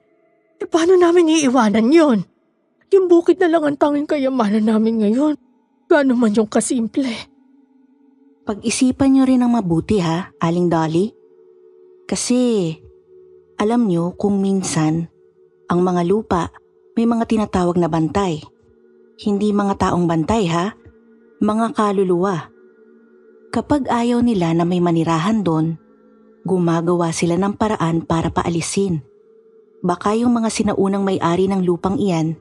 Paano namin iiwanan yon? Yung bukid na lang ang tanging kayamanan namin ngayon. Gaano man yung kasimple. Pag-isipan nyo rin ang mabuti ha, Aling Dolly. Kasi, alam nyo kung minsan, ang mga lupa may mga tinatawag na bantay. Hindi mga taong bantay ha, mga kaluluwa. Kapag ayaw nila na may manirahan doon, gumagawa sila ng paraan para paalisin. Baka yung mga sinaunang may-ari ng lupang iyan,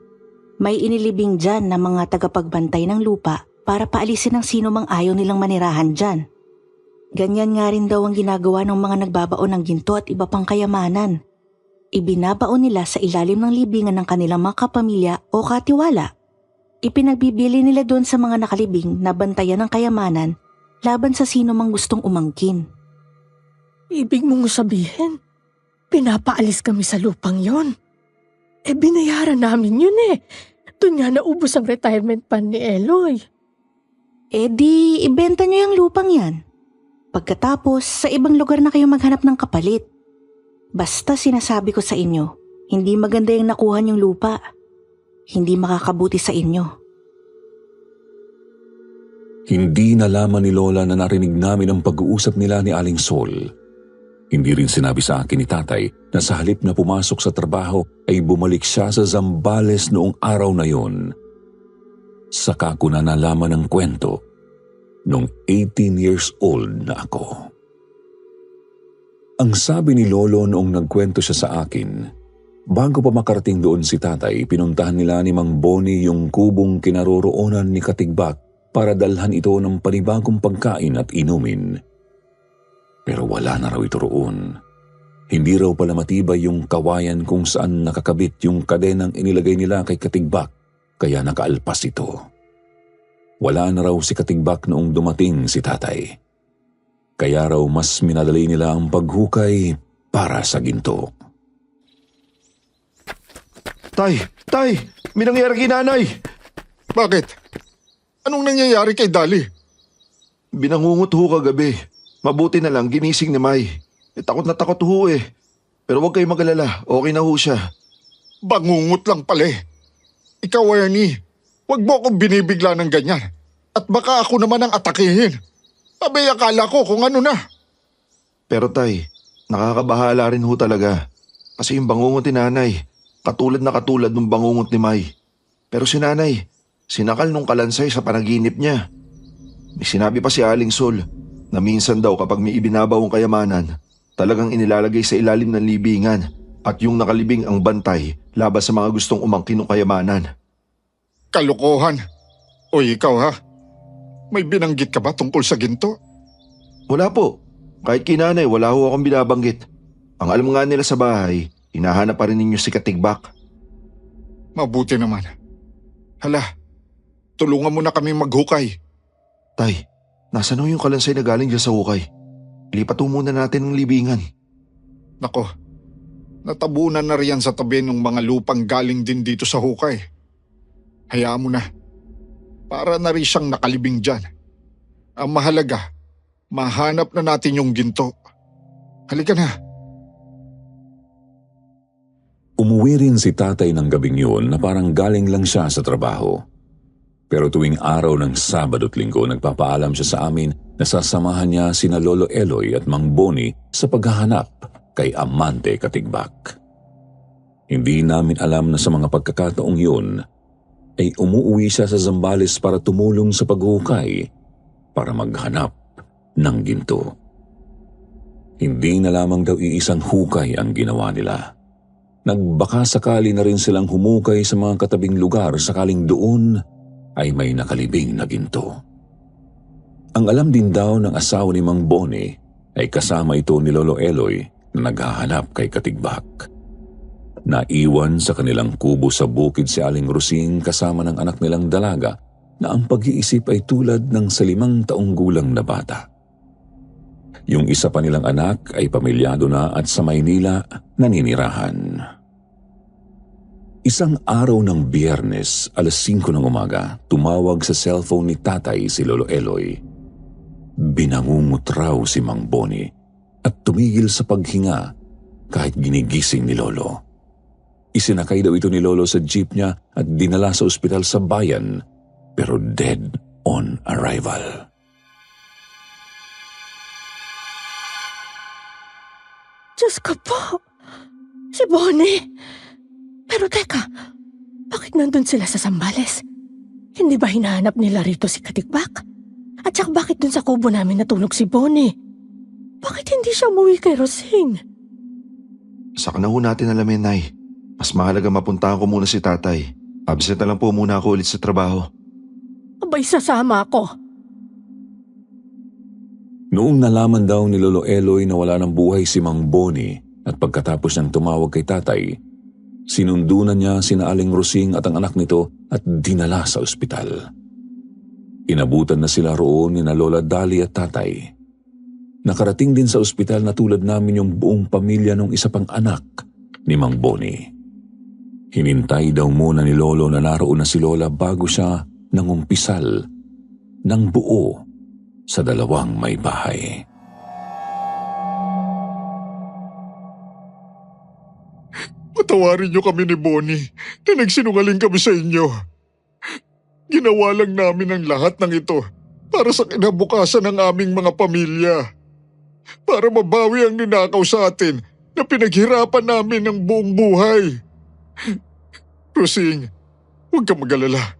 may inilibing dyan na mga tagapagbantay ng lupa para paalisin ang sino mang ayaw nilang manirahan dyan. Ganyan nga rin daw ang ginagawa ng mga nagbabaon ng ginto at iba pang kayamanan. Ibinabaon nila sa ilalim ng libingan ng kanilang mga kapamilya o katiwala. Ipinagbibili nila doon sa mga nakalibing na bantayan ng kayamanan laban sa sino mang gustong umangkin. Ibig mong sabihin, pinapaalis kami sa lupang yon. Binayaran namin yun eh. Doon nga naubos ang retirement plan ni Eloy. Di ibenta nyo yung lupang yan. Pagkatapos, sa ibang lugar na kayo maghanap ng kapalit. Basta sinasabi ko sa inyo, hindi maganda yung nakuha niyong lupa. Hindi makakabuti sa inyo. Hindi nalaman ni Lola na narinig namin ang pag-uusap nila ni Aling Sol. Hindi rin sinabi sa akin ni tatay na sa halip na pumasok sa trabaho ay bumalik siya sa Zambales noong araw na yon. Saka ko na nalaman ang kwento nung 18 years old na ako. Ang sabi ni Lolo noong nagkwento siya sa akin, bago pa makarating doon si tatay, pinuntahan nila ni Mang Boni yung kubong kinaroroonan ni Katigbak para dalhan ito ng panibagong pagkain at inumin. Pero wala na raw ito roon. Hindi raw pala matibay yung kawayan kung saan nakakabit yung kadenang inilagay nila kay Katigbak, kaya nakaalpas ito. Wala na raw si Katigbak noong dumating si tatay. Kaya raw mas minadali nila ang paghukay para sa ginto. Tay! May nangyari kay nanay! Bakit? Anong nangyayari kay Dali? Binangungot ho kagabi. Mabuti na lang ginising ni May. Takot na takot ho eh. Pero huwag kayo mag-alala, okay na ho siya. Bangungot lang pala eh. Ikaw, Ernie, huwag mo akong binibigla ng ganyan. At baka ako naman ang atakihin. Abay, akala ko kung ano na. Pero tay, nakakabahala rin ho talaga. Kasi yung bangungot ni nanay, katulad ng bangungot ni May. Pero si nanay, sinakal nung kalansay sa panaginip niya. May sinabi pa si Aling Sol, Na minsan daw kapag may ibinabawang kayamanan, talagang inilalagay sa ilalim ng libingan at yung nakalibing ang bantay laban sa mga gustong umangkin ng kayamanan. Kalokohan. O ikaw ha? May binanggit ka ba tungkol sa ginto? Wala po. Kahit kinanay, wala ho akong binabanggit. Ang alam nga nila sa bahay, hinahanap pa rin ninyo si Katigbak. Mabuti naman. Hala, tulungan mo na kami maghukay. Tay, nasaan ho yung kalansay na galing dyan sa hukay? Lipat ho muna natin ng libingan. Nako, natabunan na riyan sa tabi ng mga lupang galing din dito sa hukay. Hayaan mo na. Para na rin siyang nakalibing dyan. Ang mahalaga, mahanap na natin yung ginto. Halika na. Umuwi rin si tatay ng gabing yun na parang galing lang siya sa trabaho. Pero tuwing araw ng Sabado at Linggo, nagpapaalam siya sa amin na sasamahan niya sina Lolo Eloy at Mang Boni sa paghahanap kay Amante Katigbak. Hindi namin alam na sa mga pagkakataong yun ay umuwi siya sa Zambales para tumulong sa paghukay para maghanap ng ginto. Hindi na lamang daw iisang hukay ang ginawa nila. Nagbaka sakali na rin silang humukay sa mga katabing lugar sakaling doon ay may nakalibing na ginto. Ang alam din daw ng asawa ni Mang Boni ay kasama ito ni Lolo Eloy na naghahanap kay Katigbak. Naiwan sa kanilang kubo sa bukid si Aling Rosing kasama ng anak nilang dalaga na ang pag-iisip ay tulad ng sa 5 taong gulang na bata. Yung isa pa nilang anak ay pamilyado na at sa Maynila naninirahan. Isang araw ng Biyernes, 5:00 ng umaga, tumawag sa cellphone ni tatay si Lolo Eloy. Binangungot raw si Mang Boni at tumigil sa paghinga kahit ginigising ni Lolo. Isinakay daw ito ni Lolo sa jeep niya at dinala sa ospital sa bayan, pero dead on arrival. Diyos ko po! Si Bonnie! Pero teka, bakit nandun sila sa Zambales? Hindi ba hinahanap nila rito si Katigbak? At saka bakit dun sa kubo namin natulog si Bonnie? Bakit hindi siya umuwi kay Rosing? Saka na ho natin alamin, Nay. Mas mahalaga mapuntahan ko muna si tatay. Absent na lang po muna ako ulit sa trabaho. Abay, sasama ako. Noong nalaman daw ni Lolo Eloy na wala ng buhay si Mang Boni at pagkatapos niyang tumawag kay tatay, sinundunan niya sina Aling Rosing at ang anak nito at dinala sa ospital. Inabutan na sila roon ni na Lola Dali at tatay. Nakarating din sa ospital na tulad namin yung buong pamilya ng isa pang anak ni Mang Boni. Hinintay daw muna ni Lolo na naroon na si Lola bago siya nangumpisal ng buo sa 2 may bahay. Patawarin niyo kami ni Bonnie na nagsinungaling kami sa inyo. Ginawa lang namin ang lahat ng ito para sa kinabukasan ng aming mga pamilya. Para mabawi ang ninakaw sa atin na pinaghirapan namin ng buong buhay. Rosing, huwag kang mag-alala.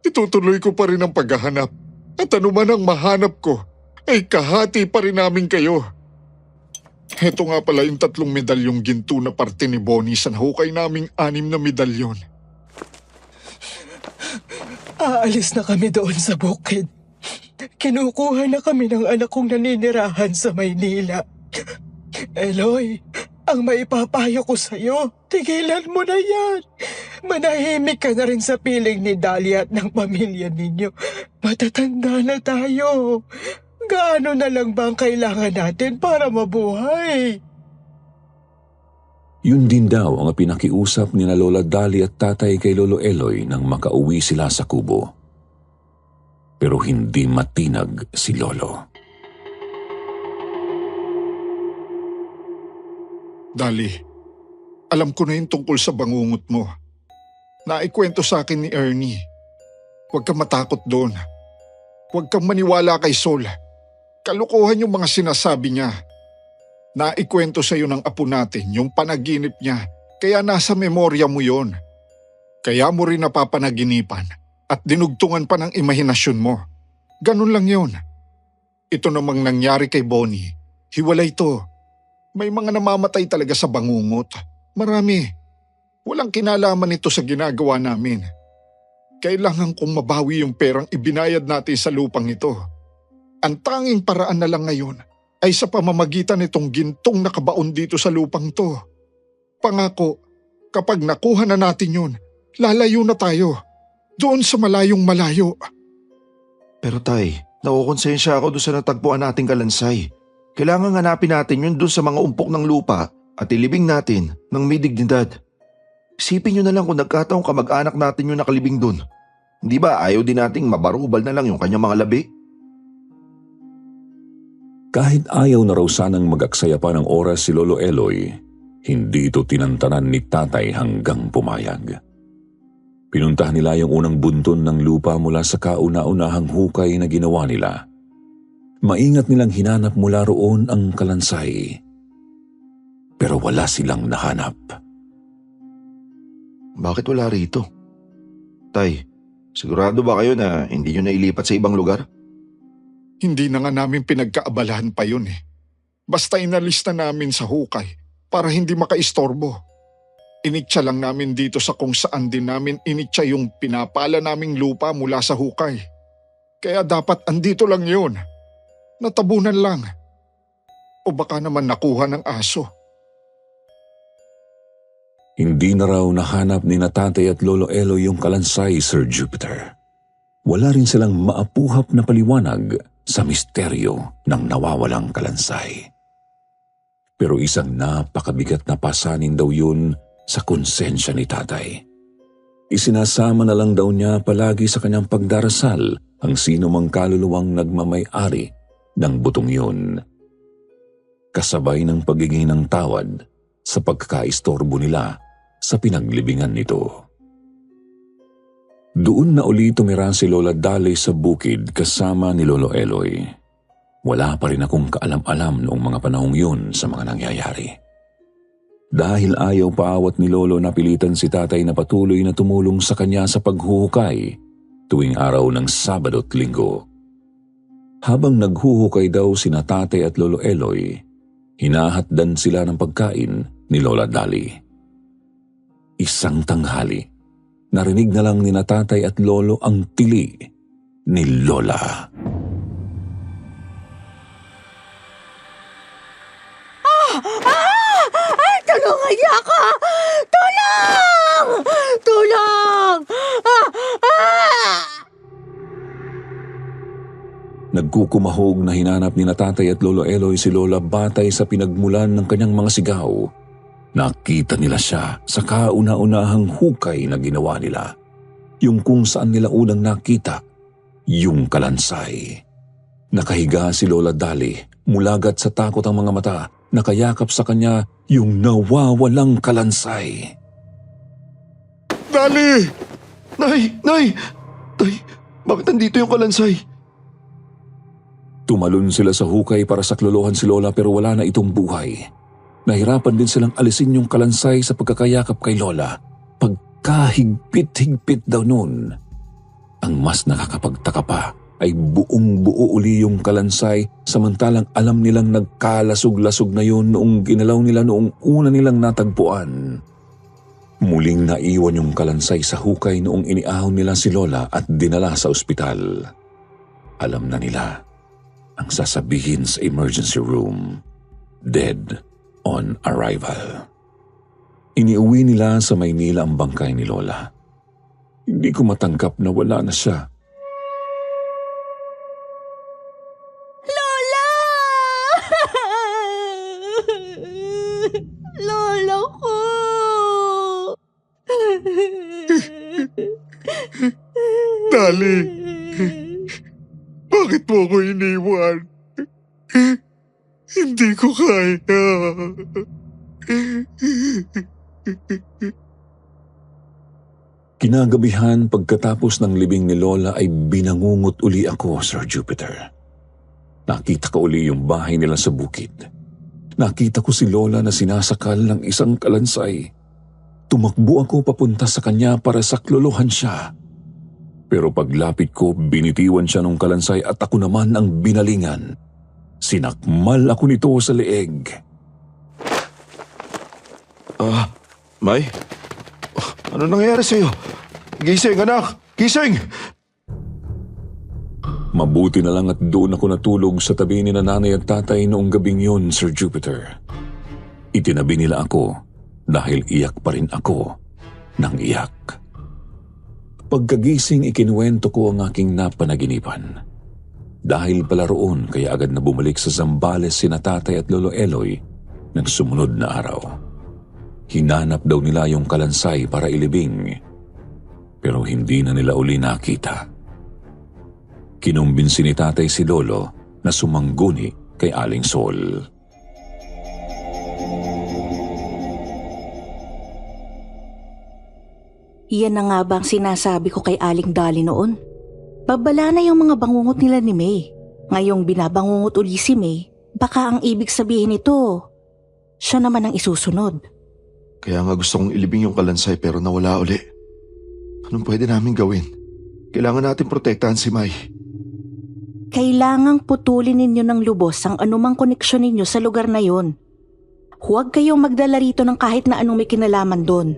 Itutuloy ko pa rin ang paghahanap at anuman ang mahanap ko ay kahati pa rin namin kayo. Heto nga pala yung 3 medalyong ginto na parte ni Bonnie sa nahukay naming 6 na medalyon. Aalis na kami doon sa bukid. Kinukuha na kami ng anak kong naninirahan sa Maynila. Eloy, ang maipapayo ko sa'yo, tigilan mo na yan. Manahimik ka na rin sa piling ni Dahlia at ng pamilya ninyo. Matatanda na tayo. Gaano na lang ba ang kailangan natin para mabuhay? Yun din daw ang pinakiusap ni na Lola Dali at tatay kay Lolo Eloy nang makauwi sila sa kubo. Pero hindi matinag si Lolo. Dali, alam ko na yung tungkol sa bangungot mo. Naikwento sa akin ni Ernie. Huwag kang matakot doon. Huwag kang maniwala kay Sol. Kalukuhan yung mga sinasabi niya. Naikwento sa iyo ng apo natin yung panaginip niya, kaya nasa memorya mo yon. Kaya mo rin napapanaginipan at dinugtungan pa ng imahinasyon mo. Ganun lang yon. Ito namang nangyari kay Bonnie. Hiwalay to. May mga namamatay talaga sa bangungot. Marami. Walang kinalaman ito sa ginagawa namin. Kailangan kong mabawi yung perang ibinayad natin sa lupang ito. Ang tanging paraan na lang ngayon ay sa pamamagitan nitong gintong nakabaon dito sa lupang to. Pangako, kapag nakuha na natin yun, lalayo na tayo. Doon sa malayong malayo. Pero tay, nakukonsensya ako doon sa natagpuan nating kalansay. Kailangan hanapin natin yun doon sa mga umpok ng lupa at ilibing natin ng may dignidad. Isipin nyo na lang kung nagkataong kamag-anak natin yung nakalibing doon. Hindi ba ayaw din nating mabarubal na lang yung kanyang mga labi? Kahit ayaw na raw sanang mag-aksaya pa ng oras si Lolo Eloy, hindi ito tinantanan ni tatay hanggang pumayag. Pinuntahan nila yung unang bunton ng lupa mula sa kauna-unahang hukay na ginawa nila. Maingat nilang hinanap mula roon ang kalansay. Pero wala silang nahanap. Bakit wala rito? Tay, sigurado ba kayo na hindi nyo nailipat sa ibang lugar? Hindi na nga namin pinagkaabalahan pa yun eh. Basta inalis na namin sa hukay para hindi makaistorbo. Initsa lang namin dito sa kung saan din namin initsa yung pinapala naming lupa mula sa hukay. Kaya dapat andito lang yun. Natabunan lang. O baka naman nakuha ng aso. Hindi na raw nahanap ni na tatay at Lolo Eloy yung kalansay, Sir Jupiter. Wala rin silang maapuhap na paliwanag sa misteryo ng nawawalang kalansay. Pero isang napakabigat na pasanin daw yun sa konsensya ni tatay. Isinasama na lang daw niya palagi sa kanyang pagdarasal ang sino mang kaluluwang nagmamay-ari ng butong yun. Kasabay ng pagiging ng tawad sa pagkakaistorbo nila sa pinaglibingan nito. Doon na uli tumira si Lola Dali sa bukid kasama ni Lolo Eloy. Wala pa rin akong kaalam-alam noong mga panahong yun sa mga nangyayari. Dahil ayaw paawat ni Lolo na pilitan si tatay na patuloy na tumulong sa kanya sa paghuhukay tuwing araw ng Sabado at Linggo. Habang naghuhukay daw sina tatay at Lolo Eloy, hinahatdan sila ng pagkain ni Lola Dali. Isang tanghali, narinig na lang ni na tatay at lolo ang tili ni Lola. Tulungan niya ako! Tulong! Tulong! Nagkukumahog na hinanap ni na tatay at Lolo Eloy si Lola batay sa pinagmulan ng kanyang mga sigaw. Nakita nila siya sa kauna-unahang hukay na ginawa nila. Yung kung saan nila unang nakita, yung kalansay. Nakahiga si Lola Dali, mulagat sa takot ang mga mata, nakayakap sa kanya yung nawawalang kalansay. Dali! Nay! Nay! Tay, bakit nandito yung kalansay? Tumalon sila sa hukay para saklolohan si Lola pero wala na itong buhay. Nahirapan din silang alisin yung kalansay sa pagkakayakap kay Lola. Pagkahigpit-higpit daw noon. Ang mas nakakapagtaka pa ay buong-buo uli yung kalansay samantalang alam nilang nagkalasog-lasog na yun noong ginalaw nila noong una nilang natagpuan. Muling naiwan yung kalansay sa hukay noong iniahon nila si Lola at dinala sa ospital. Alam na nila ang sasabihin sa emergency room. Dead on arrival. Iniuwi nila sa Maynila ang bangkay ni Lola. Hindi ko matanggap na wala na siya. Lola! Lola ko! Dali! Bakit mo ko iniwan? Hindi ko kaya. Kinagabihan pagkatapos ng libing ni Lola ay binangungot uli ako, Sir Jupiter. Nakita ko uli yung bahay nila sa bukid. Nakita ko si Lola na sinasakal ng isang kalansay. Tumakbo ako papunta sa kanya para saklolohan siya. Pero paglapit ko, binitiwan siya ng kalansay at ako naman ang binalingan. Sinakmal ako nito sa leeg. May? Ano nangyayari sa'yo? Gising, anak! Gising! Mabuti na lang at doon ako natulog sa tabi ni nanay at tatay noong gabing yun, Sir Jupiter. Itinabi nila ako dahil iyak pa rin ako ng iyak. Pagkagising, ikinuwento ko ang aking napanaginipan. Dahil pala roon, kaya agad na bumalik sa Zambales sina tatay at Lolo Eloy ng sumunod na araw. Hinanap daw nila yung kalansay para ilibing, pero hindi na nila uli nakita. Kinumbinsi ni tatay si Lolo na sumangguni kay Aling Sol. Iyan na nga ba ang sinasabi ko kay Aling Dali noon? Babala na yung mga bangungot nila ni May. Ngayong binabangungot uli si May, baka ang ibig sabihin nito, siya naman ang isusunod. Kaya nga gusto kong ilibing yung kalansay pero nawala uli. Anong pwede namin gawin? Kailangan natin protektahan si May. Kailangang putulin ninyo ng lubos ang anumang koneksyon ninyo sa lugar na yon. Huwag kayong magdala rito ng kahit na anong may kinalaman doon.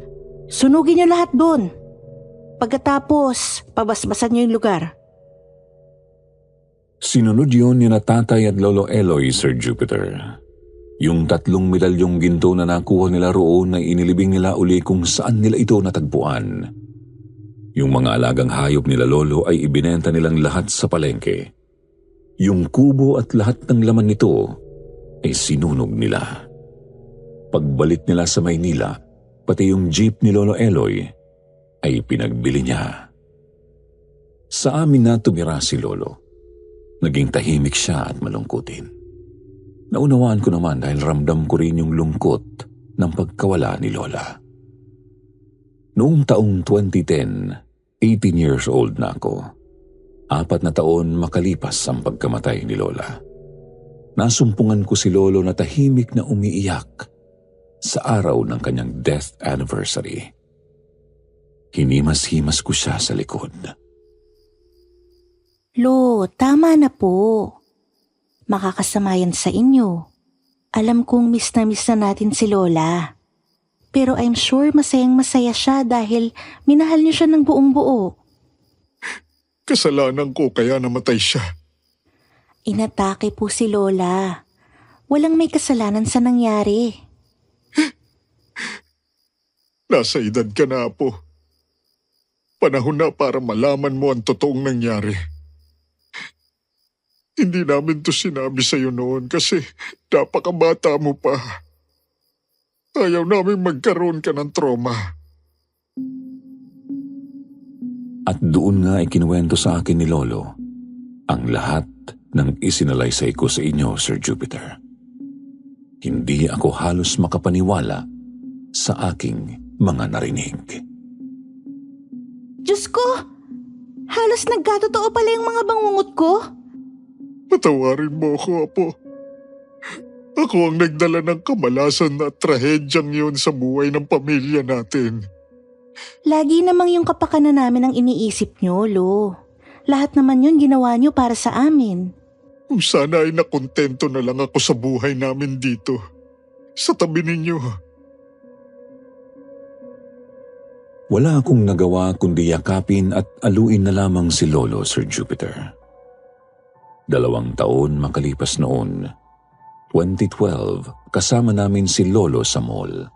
Sunugin niyo lahat doon. Pagkatapos, pabasbasan niyo yung lugar. Sinunod yun ni na tatay at Lolo Eloy, Sir Jupiter. Yung 3 medalyong ginto na nakuha nila roon ay inilibing nila uli kung saan nila ito natagpuan. Yung mga alagang hayop nila Lolo ay ibinenta nilang lahat sa palengke. Yung kubo at lahat ng laman nito ay sinunog nila. Pagbalik nila sa Maynila, pati yung jeep ni Lolo Eloy ay pinagbili niya. Sa amin na tumira si Lolo. Naging tahimik siya at malungkutin. Naunawaan ko naman dahil ramdam ko rin yung lungkot ng pagkawala ni Lola. Noong taong 2010, 18 years old na ako. 4 na taon makalipas ang pagkamatay ni Lola. Nasumpungan ko si Lolo na tahimik na umiiyak sa araw ng kanyang death anniversary. Hinimas-himas ko siya sa likod. Lo, tama na po. Makakasama yan sa inyo. Alam kong miss na natin si Lola. Pero I'm sure masayang-masaya siya dahil minahal niyo siya ng buong buo. Kasalanan ko kaya namatay siya. Inatake po si Lola. Walang may kasalanan sa nangyari. Nasa edad ka na, Apo. Panahon na para malaman mo ang totoong nangyari. Hindi namin to sinabi sa'yo noon kasi napakabata mo pa. Ayaw namin magkaroon ka ng trauma. At doon nga ikinuwento sa akin ni Lolo ang lahat ng isinalaysay ko sa inyo, Sir Jupiter. Hindi ako halos makapaniwala sa aking mga narinig. Diyos ko! Halos nagkatotoo pala yung mga bangungot ko. Patawarin mo ako, Apo. Ako ang nagdala ng kamalasan na trahedyang yun sa buhay ng pamilya natin. Lagi namang yung kapakanan namin ang iniisip nyo, Lo. Lahat naman yun ginawa nyo para sa amin. Kung sana ay nakontento na lang ako sa buhay namin dito. Sa tabi ninyo. Wala akong nagawa kundi yakapin at aluin na lamang si Lolo, Sir Jupiter. 2 taon makalipas noon, 2012, kasama namin si Lolo sa mall.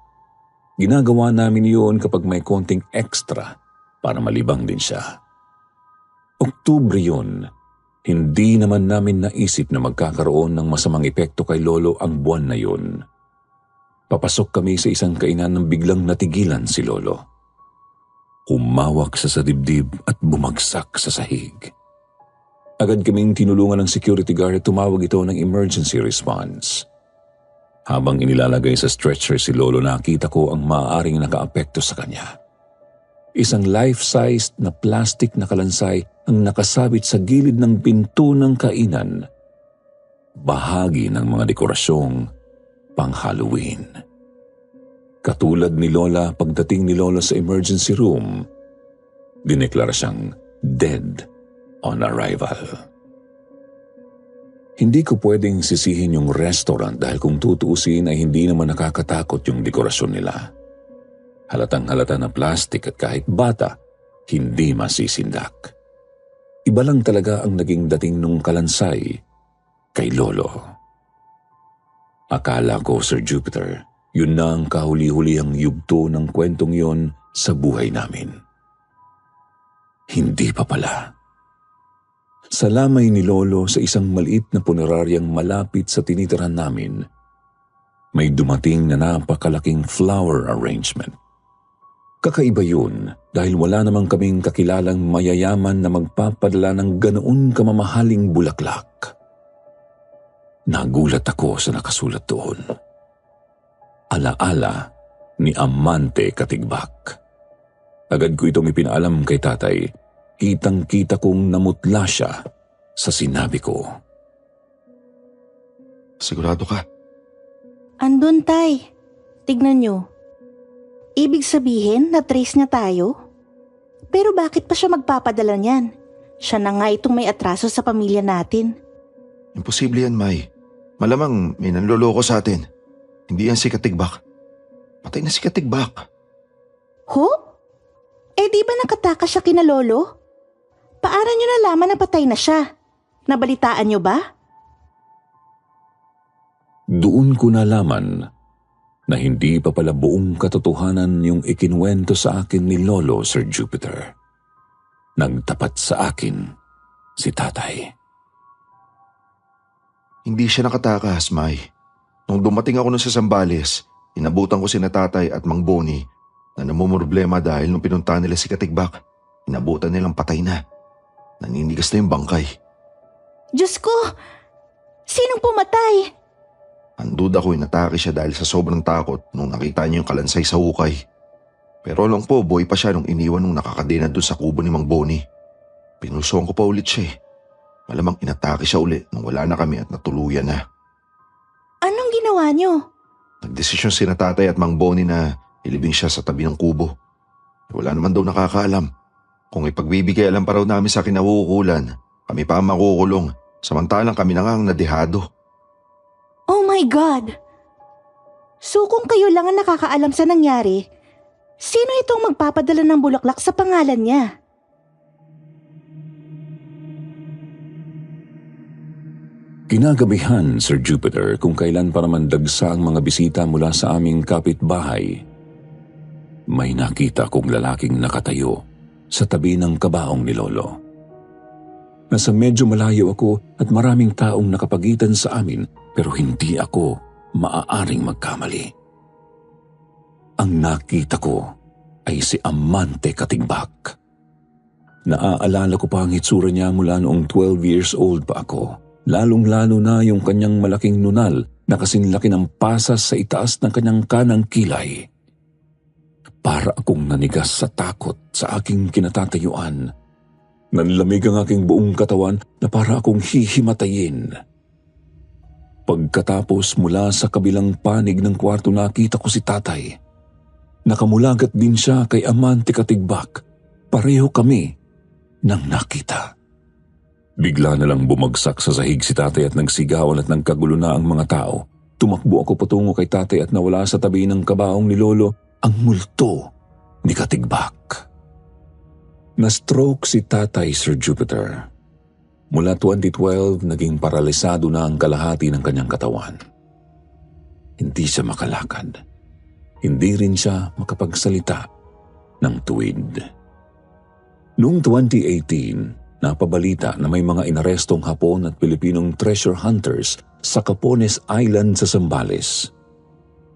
Ginagawa namin yun kapag may konting extra para malibang din siya. Oktubre yun, hindi naman namin naisip na magkakaroon ng masamang epekto kay Lolo ang buwan na yun. Papasok kami sa isang kainan nang biglang natigilan si Lolo. Humawak sa dibdib at bumagsak sa sahig. Agad kaming tinulungan ng security guard at tumawag ito ng emergency response. Habang inilalagay sa stretcher si Lolo, nakita ko ang maaaring nakaapekto sa kanya. Isang life-sized na plastic na kalansay ang nakasabit sa gilid ng pinto ng kainan. Bahagi ng mga dekorasyong pang-Halloween. Katulad ni Lola, pagdating ni Lolo sa emergency room, dineklara siyang dead on arrival. Hindi ko pwedeng sisihin yung restaurant dahil kung tutuusin ay hindi naman nakakatakot yung dekorasyon nila. Halatang halata na plastic at kahit bata, hindi masisindak. Iba lang talaga ang naging dating nung kalansay kay Lolo. Akala ko, Sir Jupiter, yun na ang kahuli-hulihang yugto ng kwentong yon sa buhay namin. Hindi pa pala. Sa lamay ni Lolo sa isang maliit na puneraryang malapit sa tinitirahan namin, may dumating na napakalaking flower arrangement. Kakaiba yun dahil wala namang kaming kakilalang mayayaman na magpapadala ng ganoon kamamahaling bulaklak. Nagulat ako sa nakasulat doon. Alaala ni Amante Katigbak. Agad ko itong ipinaalam kay tatay. Kitang-kita kong namutla siya sa sinabi ko. Sigurado ka? Andun, Tay. Tignan nyo. Ibig sabihin na trace niya tayo? Pero bakit pa siya magpapadala niyan? Siya na nga itong may atraso sa pamilya natin. Imposible yan, May. Malamang may nanloloko sa atin. Hindi yan si Katigbak. Patay na si Katigbak. Ho? Eh di ba nakatakas siya kina Lolo? Paano nyo nalaman na patay na siya? Nabalitaan nyo ba? Doon ko nalaman na hindi pa pala buong katotohanan yung ikinuwento sa akin ni Lolo, Sir Jupiter. Nagtapat sa akin si tatay. Hindi siya nakatakas, May. Nung dumating ako nun sa Zambales, inabutan ko sina tatay at Mang Boni na namumroblema dahil nung pinuntahan nila si Katigbak, inabutan nilang patay na. Naninigas na yung bangkay. Diyos ko! Sinong pumatay? Anduda ko inatake siya dahil sa sobrang takot nung nakita niya yung kalansay sa hukay. Pero alam po, boy pa siya nung iniwan nung nakakadena dun sa kubo ni Mang Boni. Pinusuan ko pa ulit siya eh. Malamang inatake siya ulit nung wala na kami at natuluyan na. Anong ginawa nyo? Nagdesisyon sina tatay at Mang Boni na ilibing siya sa tabi ng kubo. Wala naman daw nakakaalam. Kung ipagbibigay alam pa raw namin sa kinahukulan, kami pa ang makukulong, samantalang kami na nga ang nadehado. Oh my God! So kung kayo lang ang nakakaalam sa nangyari, sino itong magpapadala ng bulaklak sa pangalan niya? Kinagabihan, Sir Jupiter, kung kailan pa naman dagsa ang mga bisita mula sa aming kapitbahay, may nakita kong lalaking nakatayo sa tabi ng kabaong ni Lolo. Nasa medyo malayo ako at maraming taong nakapagitan sa amin pero hindi ako maaaring magkamali. Ang nakita ko ay si Amante Katigbak. Naaalala ko pa ang itsura niya mula noong 12 years old pa ako. Lalong-lalo na yung kanyang malaking nunal na kasinlaki ng pasas sa itaas ng kanyang kanang kilay. Para akong nanigas sa takot sa aking kinatatayuan. Nanlamig ang aking buong katawan na para akong hihimatayin. Pagkatapos mula sa kabilang panig ng kwarto nakita ko si tatay. Nakamulagat din siya kay Amante Katigbak. Pareho kami nang nakita. Bigla na lang bumagsak sa sahig si tatay at nagsigawan at nagkagulo na ang mga tao. Tumakbo ako patungo kay tatay at nawala sa tabi ng kabaong ni Lolo ang multo ni Katigbak. Na-stroke si tatay, Sir Jupiter. Mula 2012, naging paralisado na ang kalahati ng kanyang katawan. Hindi siya makalakad. Hindi rin siya makapagsalita ng tuwid. Noong 2018, napabalita na may mga inarestong Hapon at Pilipinong treasure hunters sa Capones Island sa Zambales.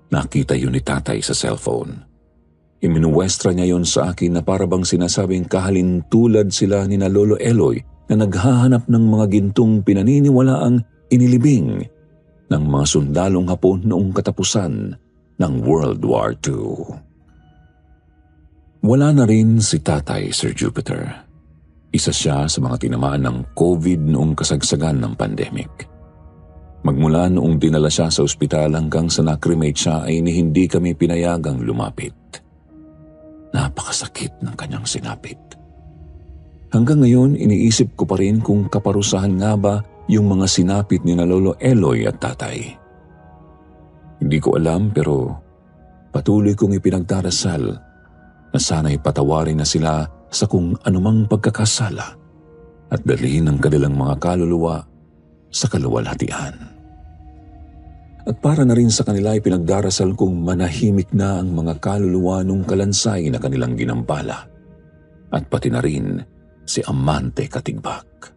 Nakita yun ni tatay sa cellphone. Iminuwestra niya yon sa akin na parabang sinasabing kahalintulad sila ni na Lolo Eloy na naghahanap ng mga gintong pinaniniwalaang inilibing ng mga sundalong Hapon noong katapusan ng World War II. Wala na rin si tatay, Sir Jupiter. Isa siya sa mga tinamaan ng COVID noong kasagsagan ng pandemic. Magmula noong dinala siya sa ospital hanggang sa na-cremate siya ay hindi kami pinayagang lumapit. Napakasakit ng kanyang sinapit. Hanggang ngayon, iniisip ko pa rin kung kaparusahan nga ba yung mga sinapit ni na Lolo Eloy at tatay. Hindi ko alam pero patuloy kong ipinagdarasal na sana'y patawarin na sila sa kung anumang pagkakasala at dalhin ang kanilang mga kaluluwa sa kaluwalhatian. At para na rin sa kanila ay pinagdarasal kong manahimik na ang mga kaluluwa nung kalansay na kanilang ginampala at pati na rin si Amante Katigbak.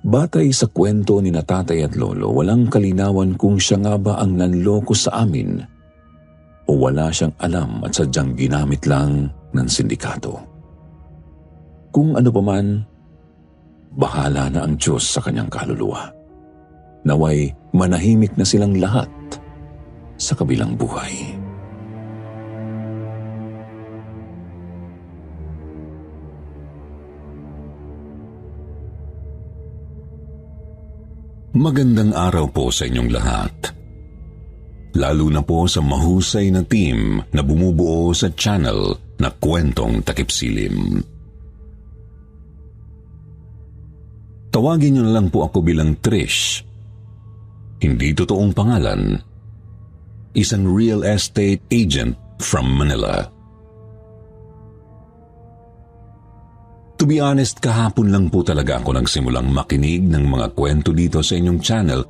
Batay sa kwento ni na tatay at lolo, walang kalinawan kung siya nga ba ang nanloko sa amin o wala siyang alam at sadyang ginamit lang ng sindikato. Kung ano pa man, bahala na ang Diyos sa kanyang kaluluwa. Naway manahimik na silang lahat sa kabilang buhay. Magandang araw po sa inyong lahat. Lalo na po sa mahusay na team na bumubuo sa channel na Kwentong Takipsilim. Tawagin niyo na lang po ako bilang Trish. Hindi totoong pangalan. Isang real estate agent from Manila. To be honest, kahapon lang po talaga ako nagsimulang makinig ng mga kwento dito sa inyong channel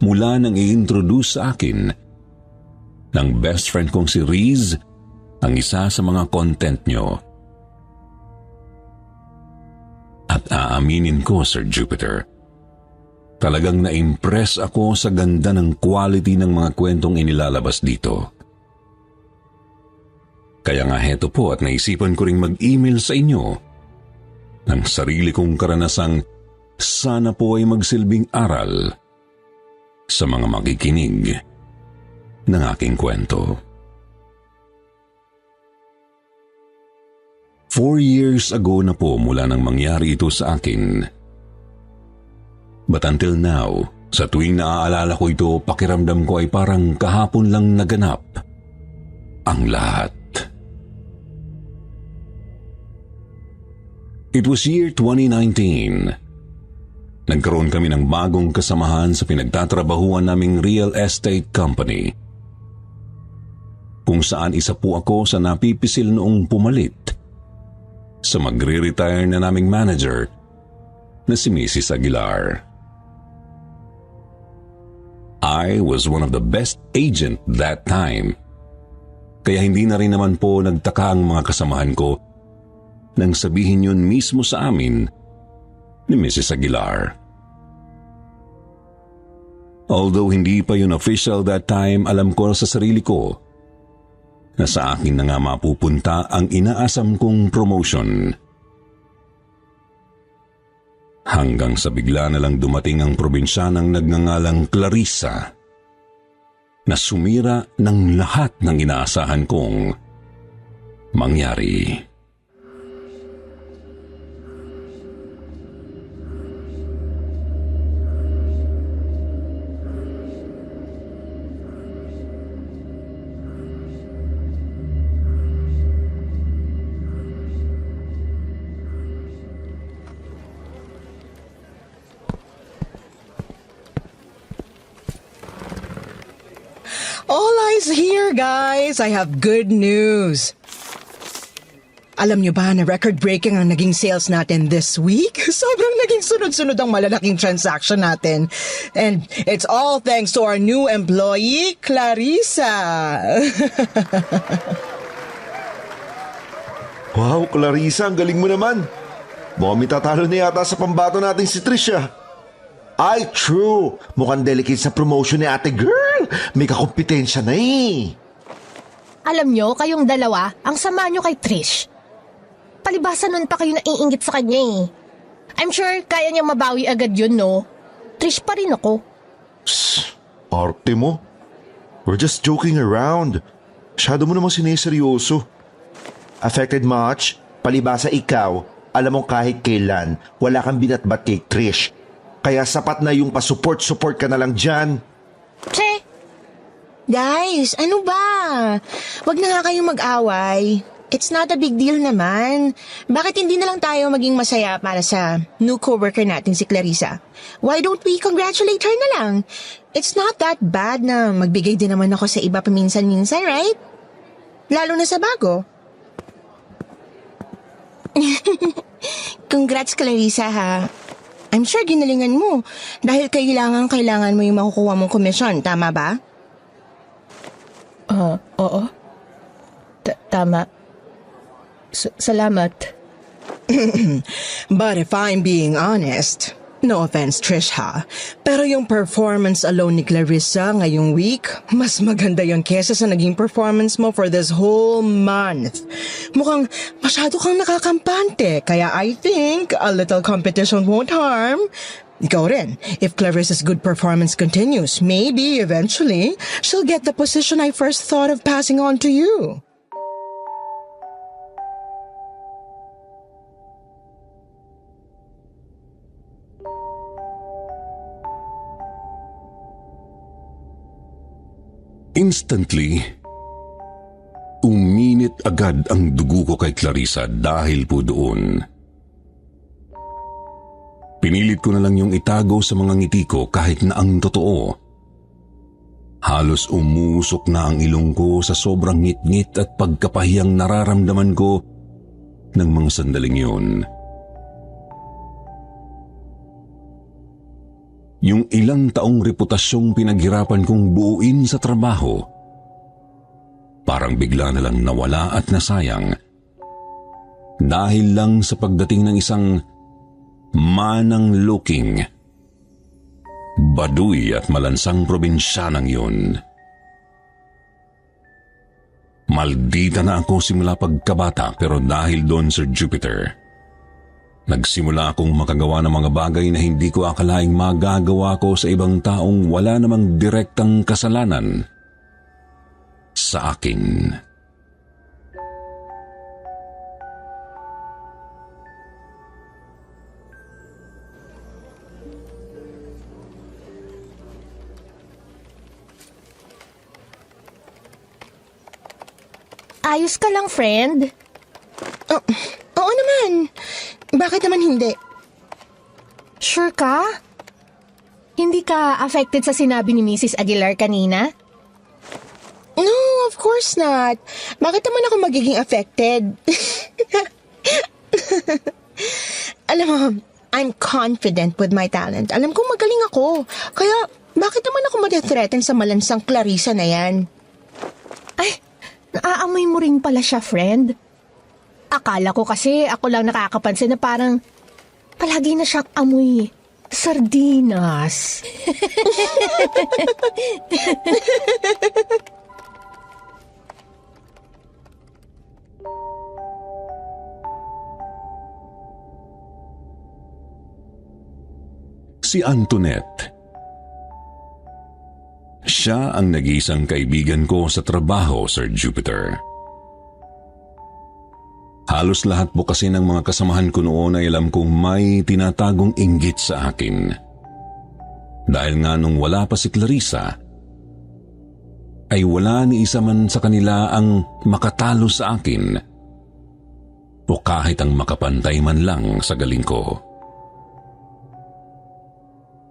mula nang i-introduce sa akin ng best friend kong si Riz ang isa sa mga content nyo. At aaminin ko, Sir Jupiter, talagang na-impress ako sa ganda ng quality ng mga kwentong inilalabas dito. Kaya nga heto po at naisipan ko ring mag-email sa inyo ng sarili kong karanasang sana po ay magsilbing aral sa mga makikinig ng aking kwento. 4 years ago na po mula nang mangyari ito sa akin. But until now, sa tuwing naaalala ko ito, pakiramdam ko ay parang kahapon lang naganap ang lahat. It was year 2019. Nagkaroon kami ng bagong kasamahan sa pinagtatrabahuan naming real estate company. Kung saan isa po ako sa napipisil noong pumalit sa magre-retire na naming manager na si Mrs. Aguilar. I was one of the best agent that time. Kaya hindi na rin naman po nagtaka ang mga kasamahan ko nang sabihin yun mismo sa amin ni Mrs. Aguilar. Although hindi pa yun official that time, alam ko sa sarili ko na sa akin na nga mapupunta ang inaasam kong promotion. Hanggang sa bigla na lang dumating ang probinsyanang nagngangalang Clarissa na sumira ng lahat ng inaasahan kong mangyari. All eyes here, guys. I have good news. Alam nyo ba na record-breaking ang naging sales natin this week? Sobrang naging sunod-sunod ang malalaking transaction natin. And it's all thanks to our new employee, Clarissa. Wow, Clarissa, ang galing mo naman. Mukhang may tatalo na yata sa pambato natin si Trisha. Ay, true. Mukhang delicate sa promotion ni ate girl. May kakompetensya na eh. Alam nyo, kayong dalawa, ang sama nyo kay Trish. Palibasa nun pa kayo naiingit sa kanya eh. I'm sure kaya niyang mabawi agad yun, no? Trish pa rin ako. Psst, arte mo. We're just joking around. Masyado mo namang sineseryoso. Affected much? Palibasa ikaw, alam mo kahit kailan, wala kang binatbat kay Trish. Kaya sapat na yung pa-support ka na lang dyan. Che! Guys, ano ba? Wag na nga kayong mag-away. It's not a big deal naman. Bakit hindi na lang tayo maging masaya para sa new coworker natin si Clarissa? Why don't we congratulate her na lang? It's not that bad na magbigay din naman ako sa iba paminsan-minsan, right? Lalo na sa bago. Congrats, Clarissa, ha? I'm sure ginalingan mo dahil kailangan mo yung makukuha mong komisyon, tama ba? Oo. Tama. Salamat. But if I'm being honest, no offense, Trish ha, pero yung performance alone ni Clarissa ngayong week, mas maganda yun kesa sa naging performance mo for this whole month. Mukhang masyado kang nakakampante, kaya I think a little competition won't harm. Ikaw rin, if Clarissa's good performance continues, maybe eventually she'll get the position I first thought of passing on to you. Instantly, uminit agad ang dugo ko kay Clarissa dahil po doon. Pinilit ko na lang yung itago sa mga ngiti ko kahit na ang totoo. Halos umusok na ang ilong ko sa sobrang ngit-ngit at pagkapahiyang nararamdaman ko ng mga sandaling yun. Yung ilang taong reputasyong pinaghirapan kong buuin sa trabaho, parang bigla na lang nawala at nasayang dahil lang sa pagdating ng isang manang-looking, baduy at malansang probinsyanang yun. Maldita na ako simula pagkabata pero dahil doon, Sir Jupiter, nagsimula akong makagawa ng mga bagay na hindi ko akalaing magagawa ko sa ibang taong wala namang direktang kasalanan sa akin. Ayos ka lang, friend. Oh, oo naman. Bakit naman hindi? Sure ka? Hindi ka affected sa sinabi ni Mrs. Aguilar kanina? No, of course not. Bakit naman ako magiging affected? Alam mo, I'm confident with my talent. Alam kong magaling ako. Kaya, bakit naman ako ma-threaten sa malansang Clarissa na yan? Ay, naaamoy mo rin pala siya, friend. Akala ko kasi ako lang nakakapansin na parang palagi na siyang amoy sardinas. Si Antoinette. Siya ang nag-iisang kaibigan ko sa trabaho, Sir Jupiter. Halos lahat po kasi ng mga kasamahan ko noon ay alam kong may tinatagong inggit sa akin. Dahil nga nung wala pa si Clarissa, ay wala ni isa man sa kanila ang makatalo sa akin o kahit ang makapantay man lang sa galing ko.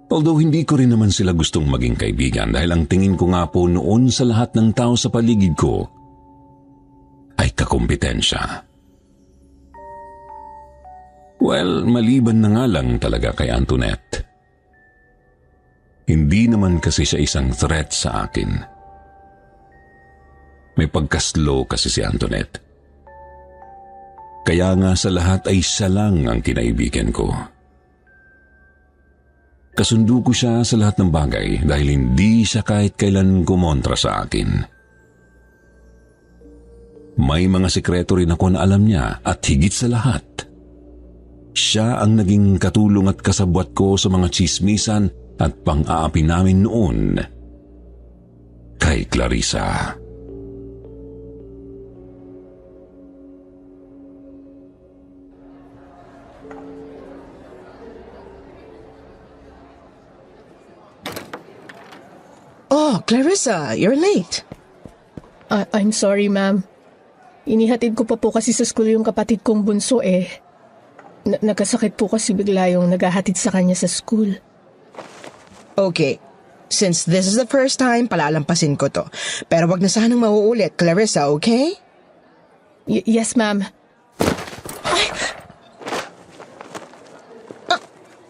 Although hindi ko rin naman sila gustong maging kaibigan dahil ang tingin ko nga po noon sa lahat ng tao sa paligid ko ay kakumpetensya. Well, maliban na nga lang talaga kay Antoinette. Hindi naman kasi siya isang threat sa akin. May pagka-slow kasi si Antoinette. Kaya nga sa lahat ay siya lang ang kinaibigan ko. Kasundo ko siya sa lahat ng bagay dahil hindi siya kahit kailan kumontra sa akin. May mga sikreto rin ako na alam niya at higit sa lahat, siya ang naging katulong at kasabwat ko sa mga tsismisan at pang-aapi namin noon kay Clarissa. Oh, Clarissa, you're late. I'm sorry, ma'am. Inihatid ko pa po kasi sa school yung kapatid kong bunso eh. Nagkasakit po kasi bigla yung naghahatid sa kanya sa school. Okay, since this is the first time, palalampasin ko to. Pero wag na sanang mauulit, Clarissa, okay? Yes, ma'am.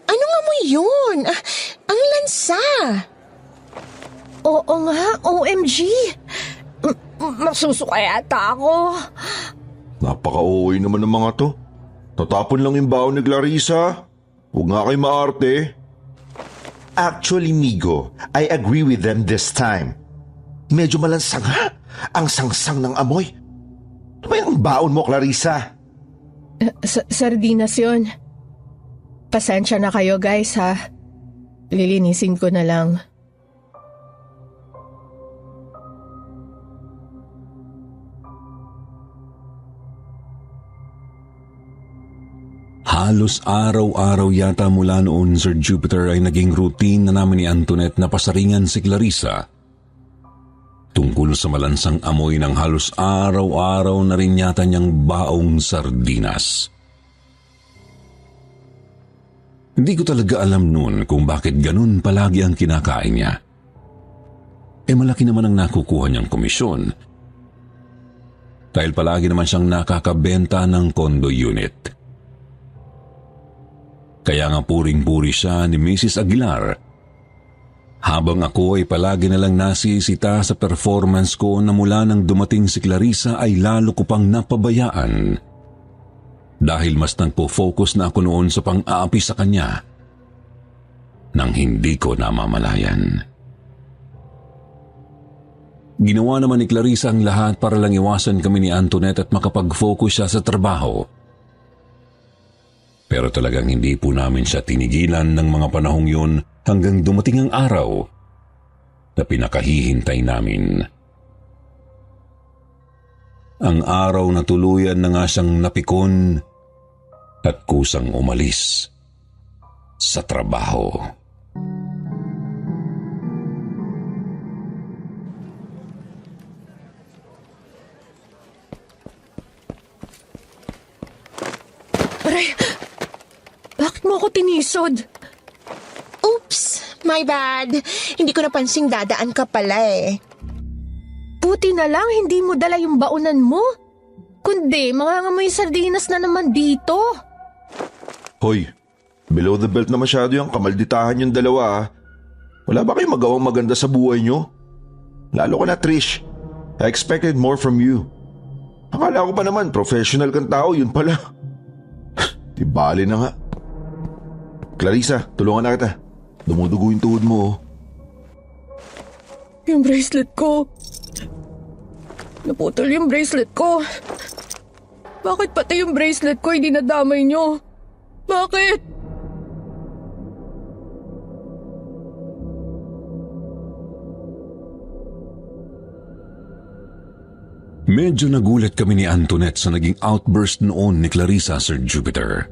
Ano nga mo yun? Ang lansa! Oo nga, OMG! Masusuka yata ako. Napaka-uwi naman ng mga to. Tatapon lang yung baon ni Clarissa. Huwag nga kayo maarte. Actually, Migo, I agree with them this time. Medyo malansang ha? Ang sangsang ng amoy. Ano ba yung baon mo, Clarissa? Sardinas yun. Pasensya na kayo guys ha. Lilinisin ko na lang. Halos araw-araw yata mula noon, Sir Jupiter, ay naging routine na namin ni Antoinette na pasaringan si Clarissa tungkol sa malansang amoy ng halos araw-araw na rin yata niyang baong sardinas. Hindi ko talaga alam noon kung bakit ganun palagi ang kinakain niya. Malaki naman ang nakukuha niyang komisyon. Dahil palagi naman siyang nakakabenta ng condo unit. Kaya nga puring-puri siya ni Mrs. Aguilar. Habang ako ay palagi na lang nasisita sa performance ko na mula nang dumating si Clarissa ay lalo ko pang napabayaan. Dahil mas nagpo-focus na ako noon sa pang-aapi sa kanya nang hindi ko namamalayan. Ginawa naman ni Clarissa ang lahat para lang iwasan kami ni Antoinette at makapag-focus siya sa trabaho. Pero talagang hindi po namin siya tinigilan ng mga panahong yun hanggang dumating ang araw na pinakahihintay namin. Ang araw na tuluyan na nga siyang napikon at kusang umalis sa trabaho. Aray! Bakit mo ako tinisod? Oops, my bad. Hindi ko napansing dadaan ka pala eh. Buti na lang hindi mo dala yung baonan mo. Kundi, mangangamoy sardinas na naman dito. Hoy, below the belt na masyado yung kamalditahan yung dalawa ah. Wala ba kayong magawang maganda sa buhay nyo? Lalo ka na, Trish. I expected more from you. Akala ko pa naman professional kang tao, yun pala. Di bali na nga. Clarissa, tulungan na kita. Dumudugo yung tuhod mo. Yung bracelet ko. Naputol yung bracelet ko. Bakit pati yung bracelet ko hindi nadamay nyo? Bakit? Medyo nagulat kami ni Antoinette sa naging outburst noon ni Clarissa, Sir Jupiter.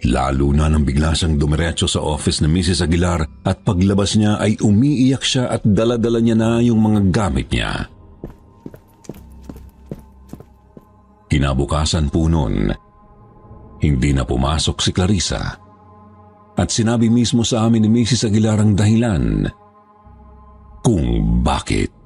Lalo na nang bigla siyang dumiretso sa office ni Mrs. Aguilar at paglabas niya ay umiiyak siya at dala-dala niya na yung mga gamit niya. Kinabukasan po noon, hindi na pumasok si Clarissa at sinabi mismo sa amin ni Mrs. Aguilar ang dahilan kung bakit.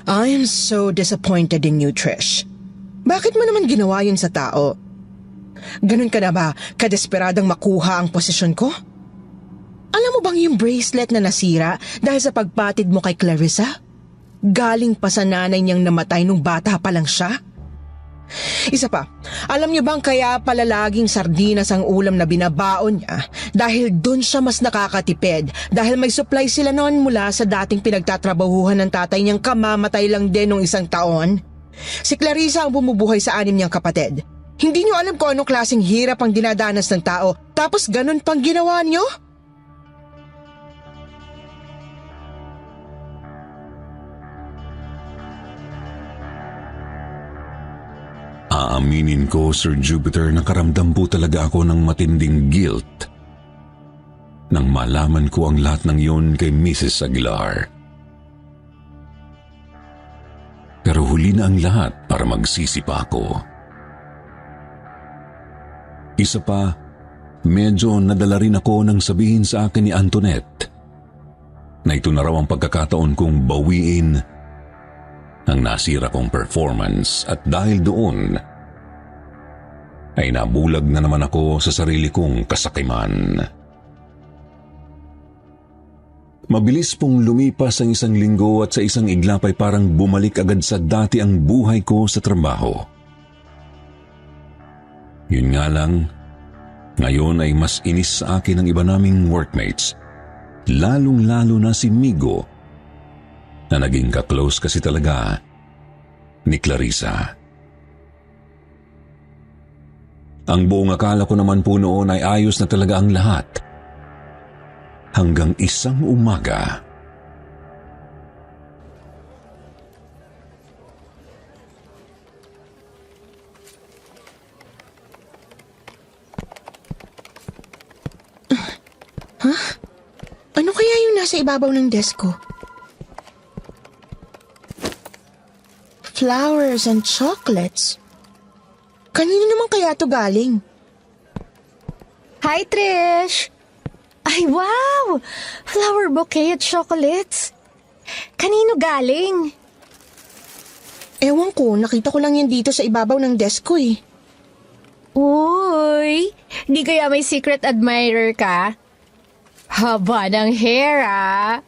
I am so disappointed in you, Trish. Bakit mo naman ginawa yun sa tao? Ganun ka na ba kadesperadang makuha ang posisyon ko? Alam mo bang yung bracelet na nasira dahil sa pagpatid mo kay Clarissa? Galing pa sa nanay niyang namatay nung bata pa lang siya? Isa pa, alam niyo bang kaya pala laging sardinas ang ulam na binabaon niya dahil dun siya mas nakakatipid dahil may supply sila noon mula sa dating pinagtatrabahuhan ng tatay niyang kamamatay lang din nung isang taon? Si Clarissa ang bumubuhay sa 6 niyang kapatid. Hindi niyo alam kung anong klaseng hirap ang dinadanas ng tao tapos ganun pang ginawa niyo? Aaminin ko, Sir Jupiter, nakaramdam po talaga ako ng matinding guilt nang malaman ko ang lahat ng yun kay Mrs. Aguilar. Pero huli na ang lahat para magsisi pa ako. Isa pa, medyo nadala rin ako nang sabihin sa akin ni Antoinette na ito na raw ang pagkakataon kong bawiin ang nasira kong performance at dahil doon ay nabulag na naman ako sa sarili kong kasakiman. Mabilis pong lumipas ang isang linggo at sa isang iglap ay parang bumalik agad sa dati ang buhay ko sa trabaho. Yun nga lang, ngayon ay mas inis sa akin ang iba naming workmates, lalong-lalo na si Migo, na naging ka-close kasi talaga ni Clarissa. Ang buong akala ko naman po noon ay ayos na talaga ang lahat. Hanggang isang umaga, Ano kaya yung nasa ibabaw ng desk ko? Flowers and chocolates. Kanino naman kaya to galing? Hi, Trish! Ay, wow! Flower bouquet at chocolates. Kanino galing? Ewan ko, nakita ko lang yan dito sa ibabaw ng desk ko eh. Uy! Di kaya may secret admirer ka? Haba ng hair, ah!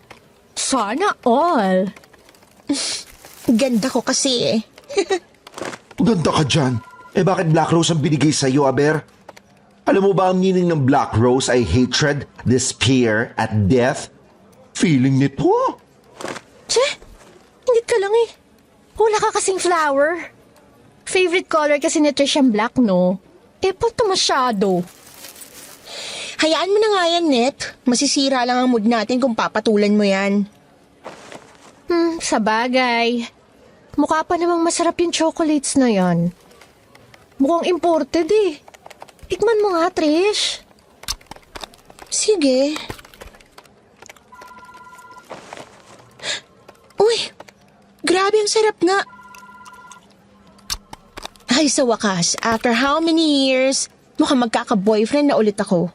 Sana all! Ganda ko kasi eh. Ganda ka dyan. Eh bakit Black Rose ang binigay sa'yo, Aber? Alam mo ba ang meaning ng Black Rose ay hatred, despair, at death? Feeling nito? Che! Ingit ka lang eh. Wala ka kasing flower. Favorite color kasi ni Trish ang black, no? Eh, pato masyado. Hayaan mo na nga yan, Net. Masisira lang ang mood natin kung papatulan mo yan. Sa bagay. Mukha pa namang masarap yung chocolates na yan. Mukhang imported eh. Tikman mo nga, Trish. Sige. Uy, grabe ang sarap nga. Ay, sa wakas, after how many years, mukhang magkaka-boyfriend na ulit ako.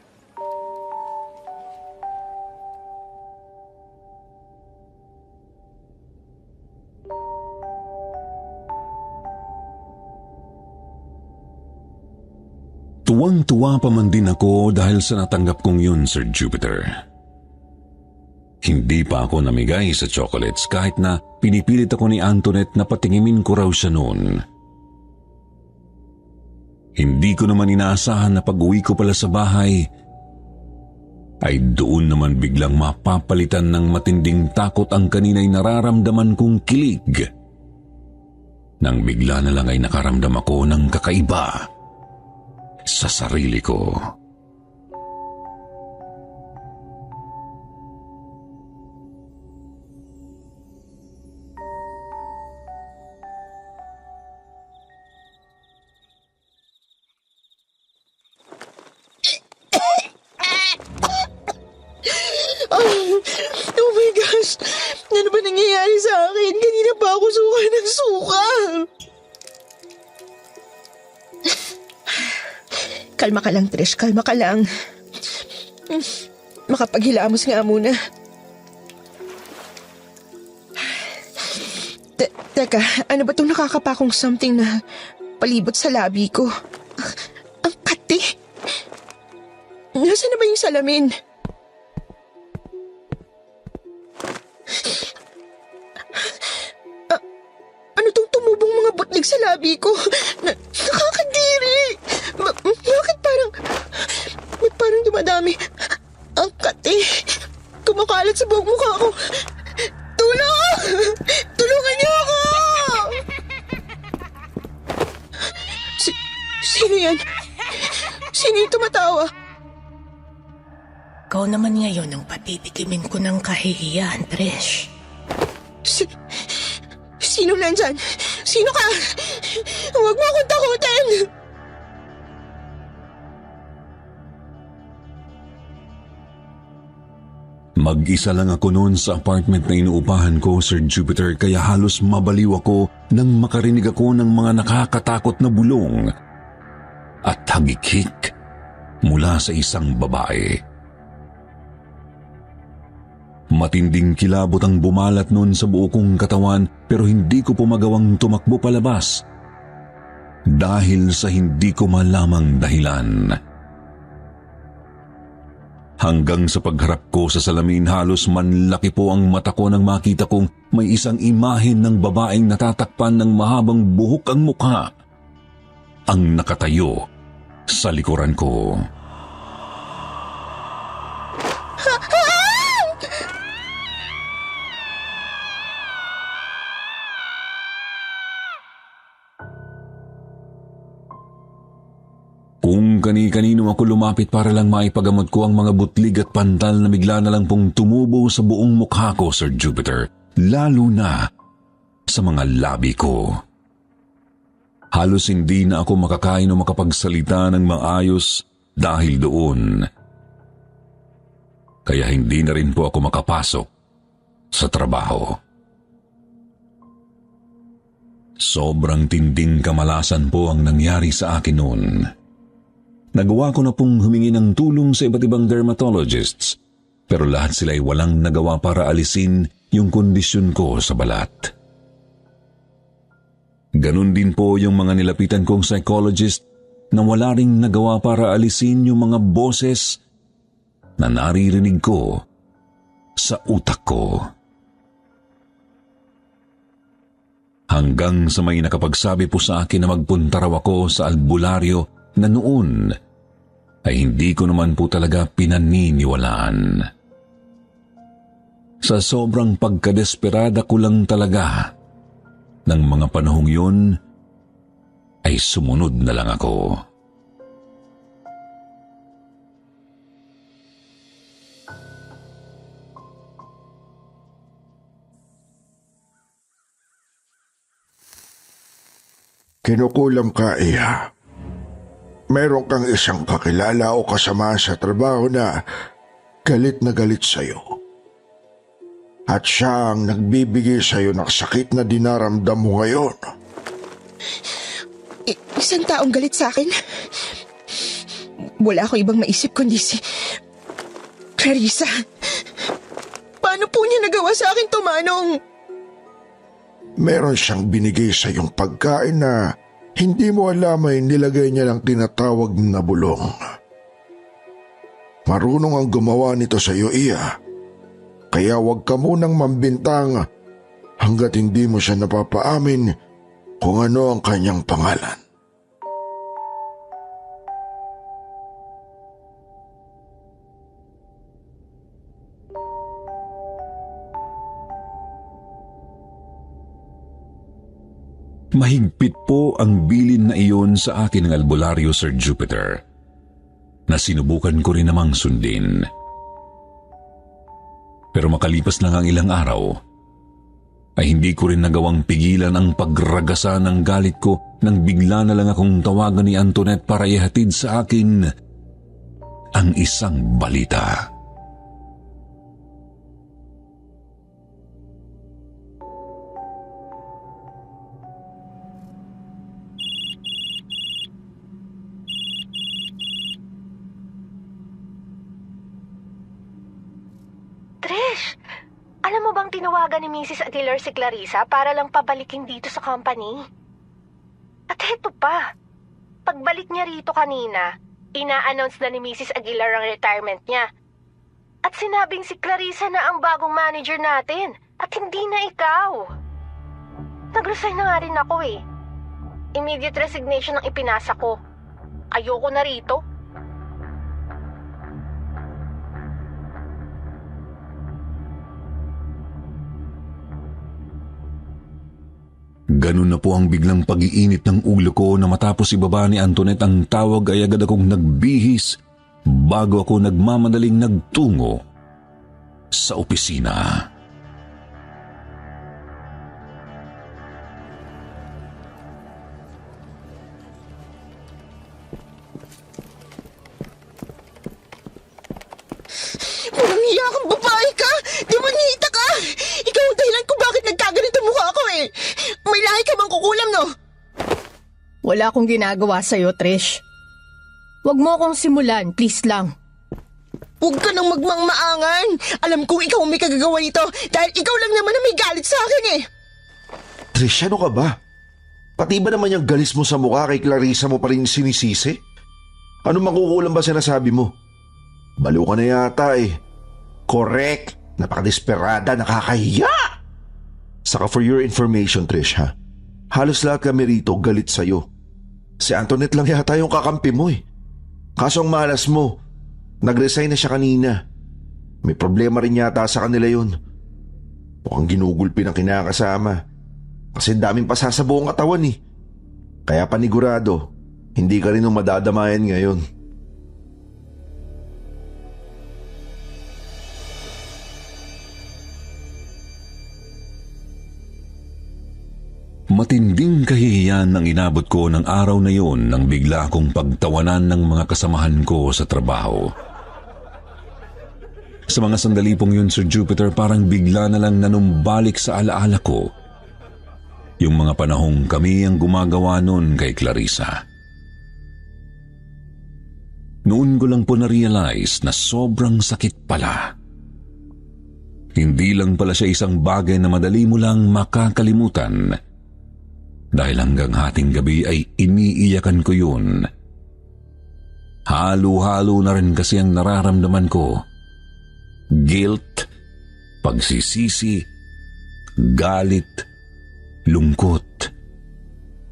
tuwang-tuwa pa man din ako dahil sa natanggap kong yun, Sir Jupiter. Hindi pa ako namigay sa chocolates kahit na pinipilit ako ni Antoinette na patingimin ko raw siya noon. Hindi ko naman inaasahan na pag-uwi ko pala sa bahay ay doon naman biglang mapapalitan ng matinding takot ang kanina'y nararamdaman kong kilig. Nang bigla na lang ay nakaramdam ako ng kakaiba sa sarili ko. Oh my gosh! Ano ba nangyayari sa akin? Kanina pa ako suka ng suka. Kalma ka lang, Trish. Kalma ka lang. Makapaghilamos nga muna. Teka, ano ba itong nakakapakong something na palibot sa labi ko? Ang kati! Nasaan na ba yung salamin? Ano tong tumubong mga butlig sa labi ko? Nakakadiri! Bakit parang dumadami? Ang kati! Kumakalat sa buhok mukha ko! Tulong! Tulungan niyo ako! Sino yan? Sino yung tumatawa? Ikaw naman ngayon ang patitikimin ko ng kahihiyan, Trish. Sino nandyan? Sino ka? Huwag mo akong takutin! Mag-isa lang ako noon sa apartment na inuupahan ko, Sir Jupiter, kaya halos mabaliw ako nang makarinig ako ng mga nakakatakot na bulong at hagikik mula sa isang babae. Matinding kilabot ang bumalat noon sa buo kong katawan pero hindi ko pumagawang tumakbo palabas dahil sa hindi ko malamang dahilan. Hanggang sa pagharap ko sa salamin, halos manlaki po ang mata ko nang makita kong may isang imahen ng babaeng natatakpan ng mahabang buhok ang mukha ang nakatayo sa likuran ko. Kung kani-kanino ako lumapit para lang maipagamot ko ang mga butlig at pantal na bigla na lang pong tumubo sa buong mukha ko, Sir Jupiter, lalo na sa mga labi ko. Halos hindi na ako makakain o makapagsalita ng maayos dahil doon. Kaya hindi na rin po ako makapasok sa trabaho. Sobrang tinding kamalasan po ang nangyari sa akin noon. Nagawa ko na pong humingi ng tulong sa iba't ibang dermatologists, pero lahat sila ay walang nagawa para alisin yung kondisyon ko sa balat. Ganon din po yung mga nilapitan kong psychologist na wala ring nagawa para alisin yung mga boses na naririnig ko sa utak ko. Hanggang sa may nakapagsabi po sa akin na magpunta raw ako sa albularyo na noon ay hindi ko naman po talaga pinaniniwalaan. Sa sobrang pagkadesperada ko lang talaga ng mga panahong yun ay sumunod na lang ako. Kinukulam ka, Iha. Meron kang isang kakilala o kasama sa trabaho na galit na galit sa'yo. At siya ang nagbibigay sa'yo ng sakit na dinaramdam mo ngayon. Isang taong galit sa akin? Wala akong ibang maisip kundi si Clarissa. Paano po niya nagawa sa akin to, Manong? Meron siyang binigay sa'yong pagkain na hindi mo alam ay nilagay niya ng tinatawag na bulong. Marunong ang gumawa nito sa iyo, Iya. Kaya huwag ka munang mambintang hanggat hindi mo siya napapaamin kung ano ang kanyang pangalan. Mahigpit po ang bilin na iyon sa akin ng albularyo, Sir Jupiter, na sinubukan ko rin namang sundin. Pero makalipas lang ang ilang araw, ay hindi ko rin nagawang pigilan ang pagragasa ng galit ko nang bigla na lang akong tawagan ni Antoinette para ihatid sa akin ang isang balita. Alam mo bang tinawagan ni Mrs. Aguilar si Clarissa para lang pabalikin dito sa company? At heto pa, pagbalik niya rito kanina, ina-announce na ni Mrs. Aguilar ang retirement niya. At sinabing si Clarissa na ang bagong manager natin at hindi na ikaw. Nag-resign na nga rin ako eh. Immediate resignation ang ipinasa ko. Ayoko na rito. Ganun na po ang biglang pag-iinit ng ulo ko na matapos ibaba ni Antoinette ang tawag ay agad akong nagbihis bago ako nagmamadaling nagtungo sa opisina. Walang hiya kang babae ka! Wala akong ginagawa sa'yo, Trish. Huwag mo akong simulan, please lang. Huwag ka nang magmangmaangan. Alam kong ikaw ang may kagagawa nito dahil ikaw lang naman ang may galit sa akin eh. Trish, ano ka ba? Pati ba naman yung galis mo sa mukha kay Clarissa mo pa rin sinisisi? Ano makukulang ba sinasabi mo? Baliw ka na yata eh. Correct. Napakadesperada, nakakahiya. Saka for your information, Trish ha, halos lahat kami rito galit sa'yo. Si Antoinette lang yata yung kakampi mo eh. Kaso ang malas mo, nag-resign na siya kanina. May problema rin yata sa kanila yun. Mukhang ginugulpi ng kinakasama. Kasi daming pasasabuong katawan eh. Kaya panigurado, hindi ka rin nung madadamayan ngayon. Matinding kahihiyan ang inabot ko ng araw na yun nang bigla akong pagtawanan ng mga kasamahan ko sa trabaho. Sa mga sandali pong yun, Sir Jupiter, parang bigla na lang nanumbalik sa alaala ko yung mga panahong kami ang gumagawa nun kay Clarissa. Noon ko lang po na-realize na sobrang sakit pala. Hindi lang pala siya isang bagay na madali mo lang makakalimutan. Dahil hanggang hating gabi ay iniiyakan ko yun. Halo-halo na rin kasi ang nararamdaman ko. Guilt, pagsisisi, galit, lungkot.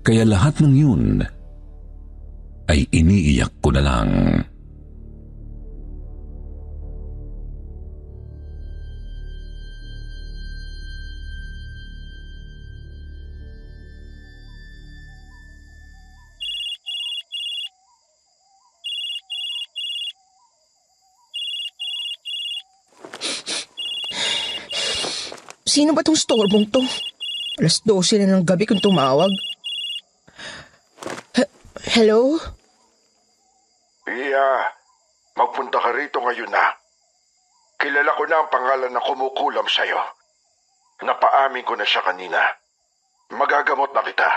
Kaya lahat ng yun ay iniiyak ko na lang. Sino ba tong storbong to? 12:00 na ng gabi kung tumawag. Hello? Iya, magpunta ka rito ngayon na. Kilala ko na ang pangalan na kumukulam sa'yo. Napaamin ko na siya kanina. Magagamot na kita.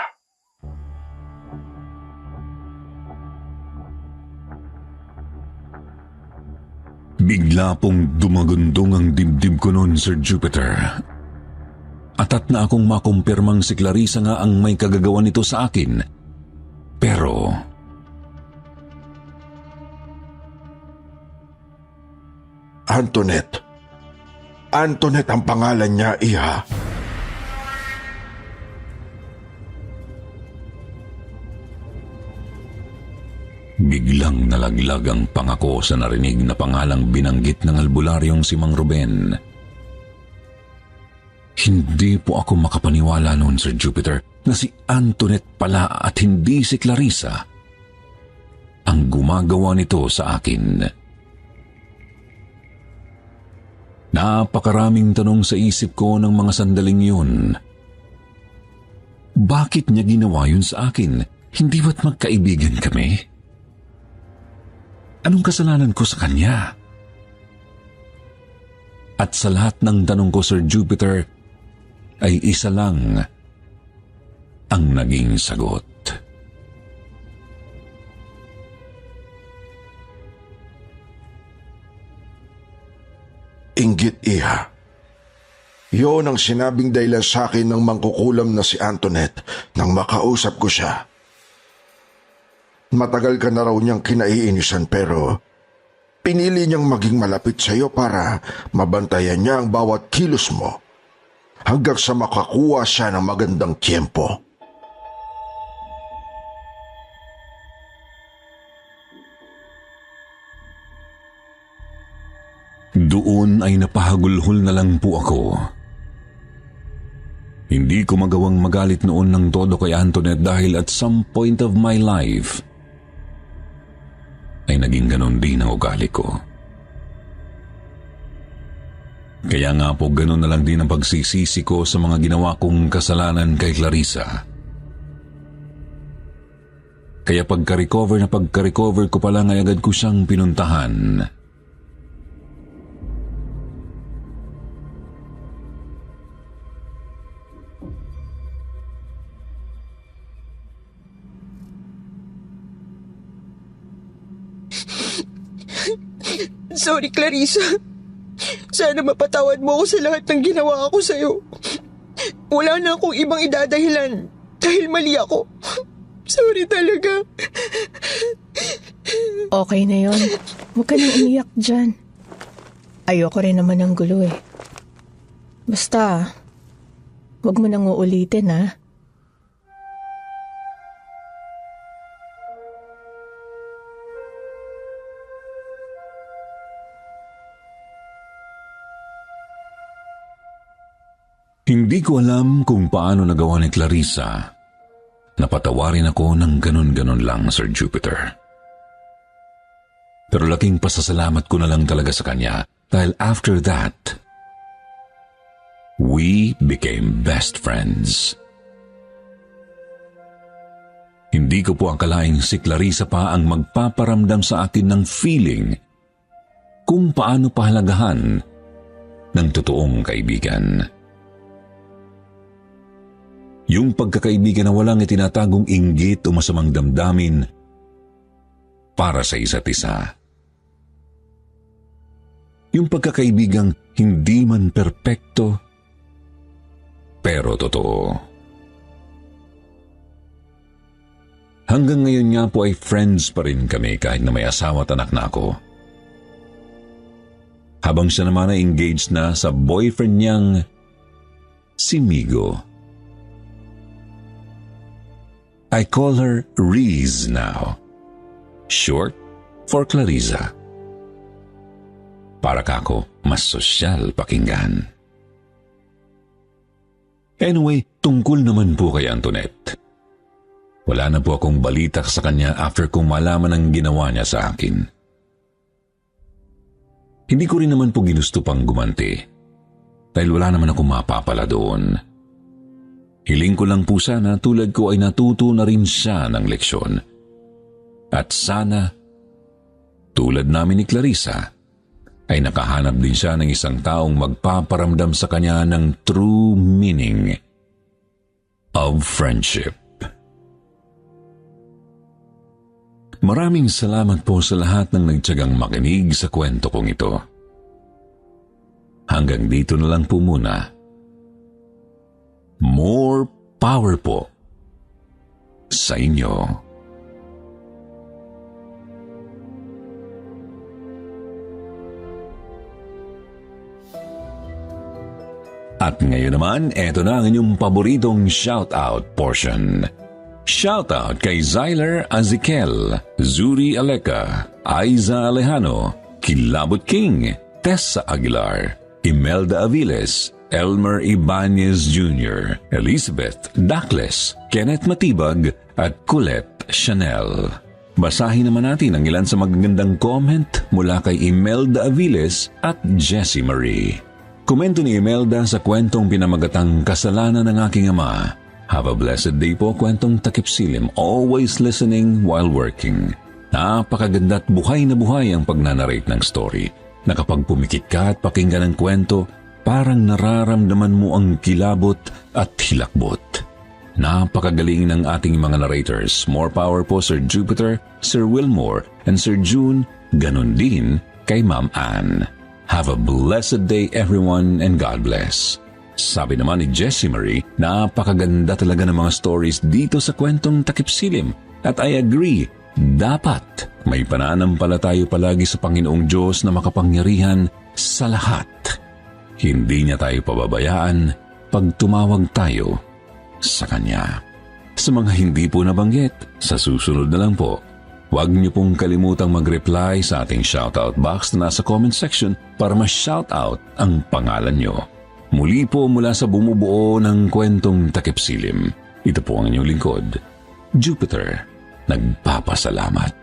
Bigla pong dumagundong ang dibdib ko noon, Sir Jupiter. Atat na akong makumpirmang si Clarissa nga ang may kagagawa nito sa akin. Pero Antoinette. Antoinette ang pangalan niya, iha. biglang nalaglag ang pangako sa narinig na pangalang binanggit ng albularyong si Mang Ruben. Hindi po ako makapaniwala noon, Sir Jupiter, na si Antoinette pala at hindi si Clarissa ang gumagawa nito sa akin. Napakaraming tanong sa isip ko ng mga sandaling yun. Bakit niya ginawa yun sa akin? Hindi ba't magkaibigan kami? Anong kasalanan ko sa kanya? At sa lahat ng tanong ko, Sir Jupiter, ay isa lang ang naging sagot. Inggit, iha. Yun ang sinabing dahilan sa akin ng mangkukulam na si Antoinette nang makausap ko siya. Matagal ka na raw niyang kinaiinisan pero pinili niyang maging malapit sa iyo para mabantayan niya ang bawat kilos mo hanggang sa makakuha siya ng magandang tiyempo. Doon ay napahagulhol na lang po ako. Hindi ko magawang magalit noon ng todo kay Antoinette dahil at some point of my life ay naging ganon din ang ugali ko. Kaya nga po ganon na lang din ang pagsisisi ko sa mga ginawa kong kasalanan kay Clarissa. Kaya pagka-recover ko pala ay agad ko siyang pinuntahan. Sorry, Clarissa. Sana mapatawad mo ako sa lahat ng ginawa ko sa'yo. Wala na akong ibang idadahilan dahil mali ako. Sorry talaga. Okay na yon. Huwag ka nang umiyak dyan. Ayoko rin naman ng gulo eh. Basta, huwag mo nang uulitin ha. Hindi ko alam kung paano nagawa ni Clarissa. Napatawarin ako ng ganun-ganun lang, Sir Jupiter. Pero laking pasasalamat ko na lang talaga sa kanya dahil after that, we became best friends. Hindi ko po akalaing si Clarissa pa ang magpaparamdam sa akin ng feeling kung paano pahalagahan ng totoong kaibigan. Yung pagkakaibigan na walang itinatagong inggit o masamang damdamin para sa isa't isa. Yung pagkakaibigang hindi man perpekto, pero totoo. Hanggang ngayon nga po ay friends pa rin kami kahit na may asawa at anak na ako. Habang siya naman ay engaged na sa boyfriend niyang si Migo. I call her Riz now, short for Clarissa. Para kako mas sosyal pakinggan. Anyway, tungkol naman po kay Antoinette. Wala na po akong balita sa kanya after kong malaman ang ginawa niya sa akin. Hindi ko rin naman po ginusto pang gumanti dahil wala naman akong mapapala doon. Hiling ko lang po sana tulad ko ay natuto na rin siya ng leksyon. At sana, tulad namin ni Clarissa, ay nakahanap din siya ng isang taong magpaparamdam sa kanya ng true meaning of friendship. Maraming salamat po sa lahat ng nagtiyagang makinig sa kwento kong ito. Hanggang dito na lang po muna. More power po sa inyo. At ngayon naman, eto na ang inyong paboritong shoutout portion. Shoutout kay Zyler Azikel, Zuri Aleka, Aiza Alejano, Kilabot King, Tessa Aguilar, Imelda Aviles, Elmer Ibanez Jr., Elizabeth Dacles, Kenneth Matibag, at Colette Chanel. Basahin naman natin ang ilan sa magagandang comment mula kay Imelda Aviles at Jessie Marie. Komento ni Imelda sa kwentong pinamagatang Kasalanan ng Aking Ama. Have a blessed day po, kwentong takip silim, always listening while working. Napakaganda at buhay na buhay ang pagnanarrate ng story. Na kapag pumikit ka at pakinggan ang kwento, parang nararamdaman mo ang kilabot at hilakbot. Napakagaling ng ating mga narrators. More power po Sir Jupiter, Sir Wilmore, and Sir June. Ganon din kay Ma'am Anne. Have a blessed day everyone and God bless. Sabi naman ni Jessie Marie, napakaganda talaga ng mga stories dito sa kwentong takip silim. At I agree, dapat may pananampalataya palagi sa Panginoong Diyos na makapangyarihan sa lahat. Hindi niya tayo pababayaan pag tumawag tayo sa Kanya. Sa mga hindi po nabanggit, sa susunod na lang po, huwag niyo pong kalimutang mag-reply sa ating shoutout box na nasa comment section para ma-shoutout ang pangalan niyo. Muli po mula sa bumubuo ng kwentong takip silim, ito po ang inyong lingkod, Jupiter, nagpapasalamat.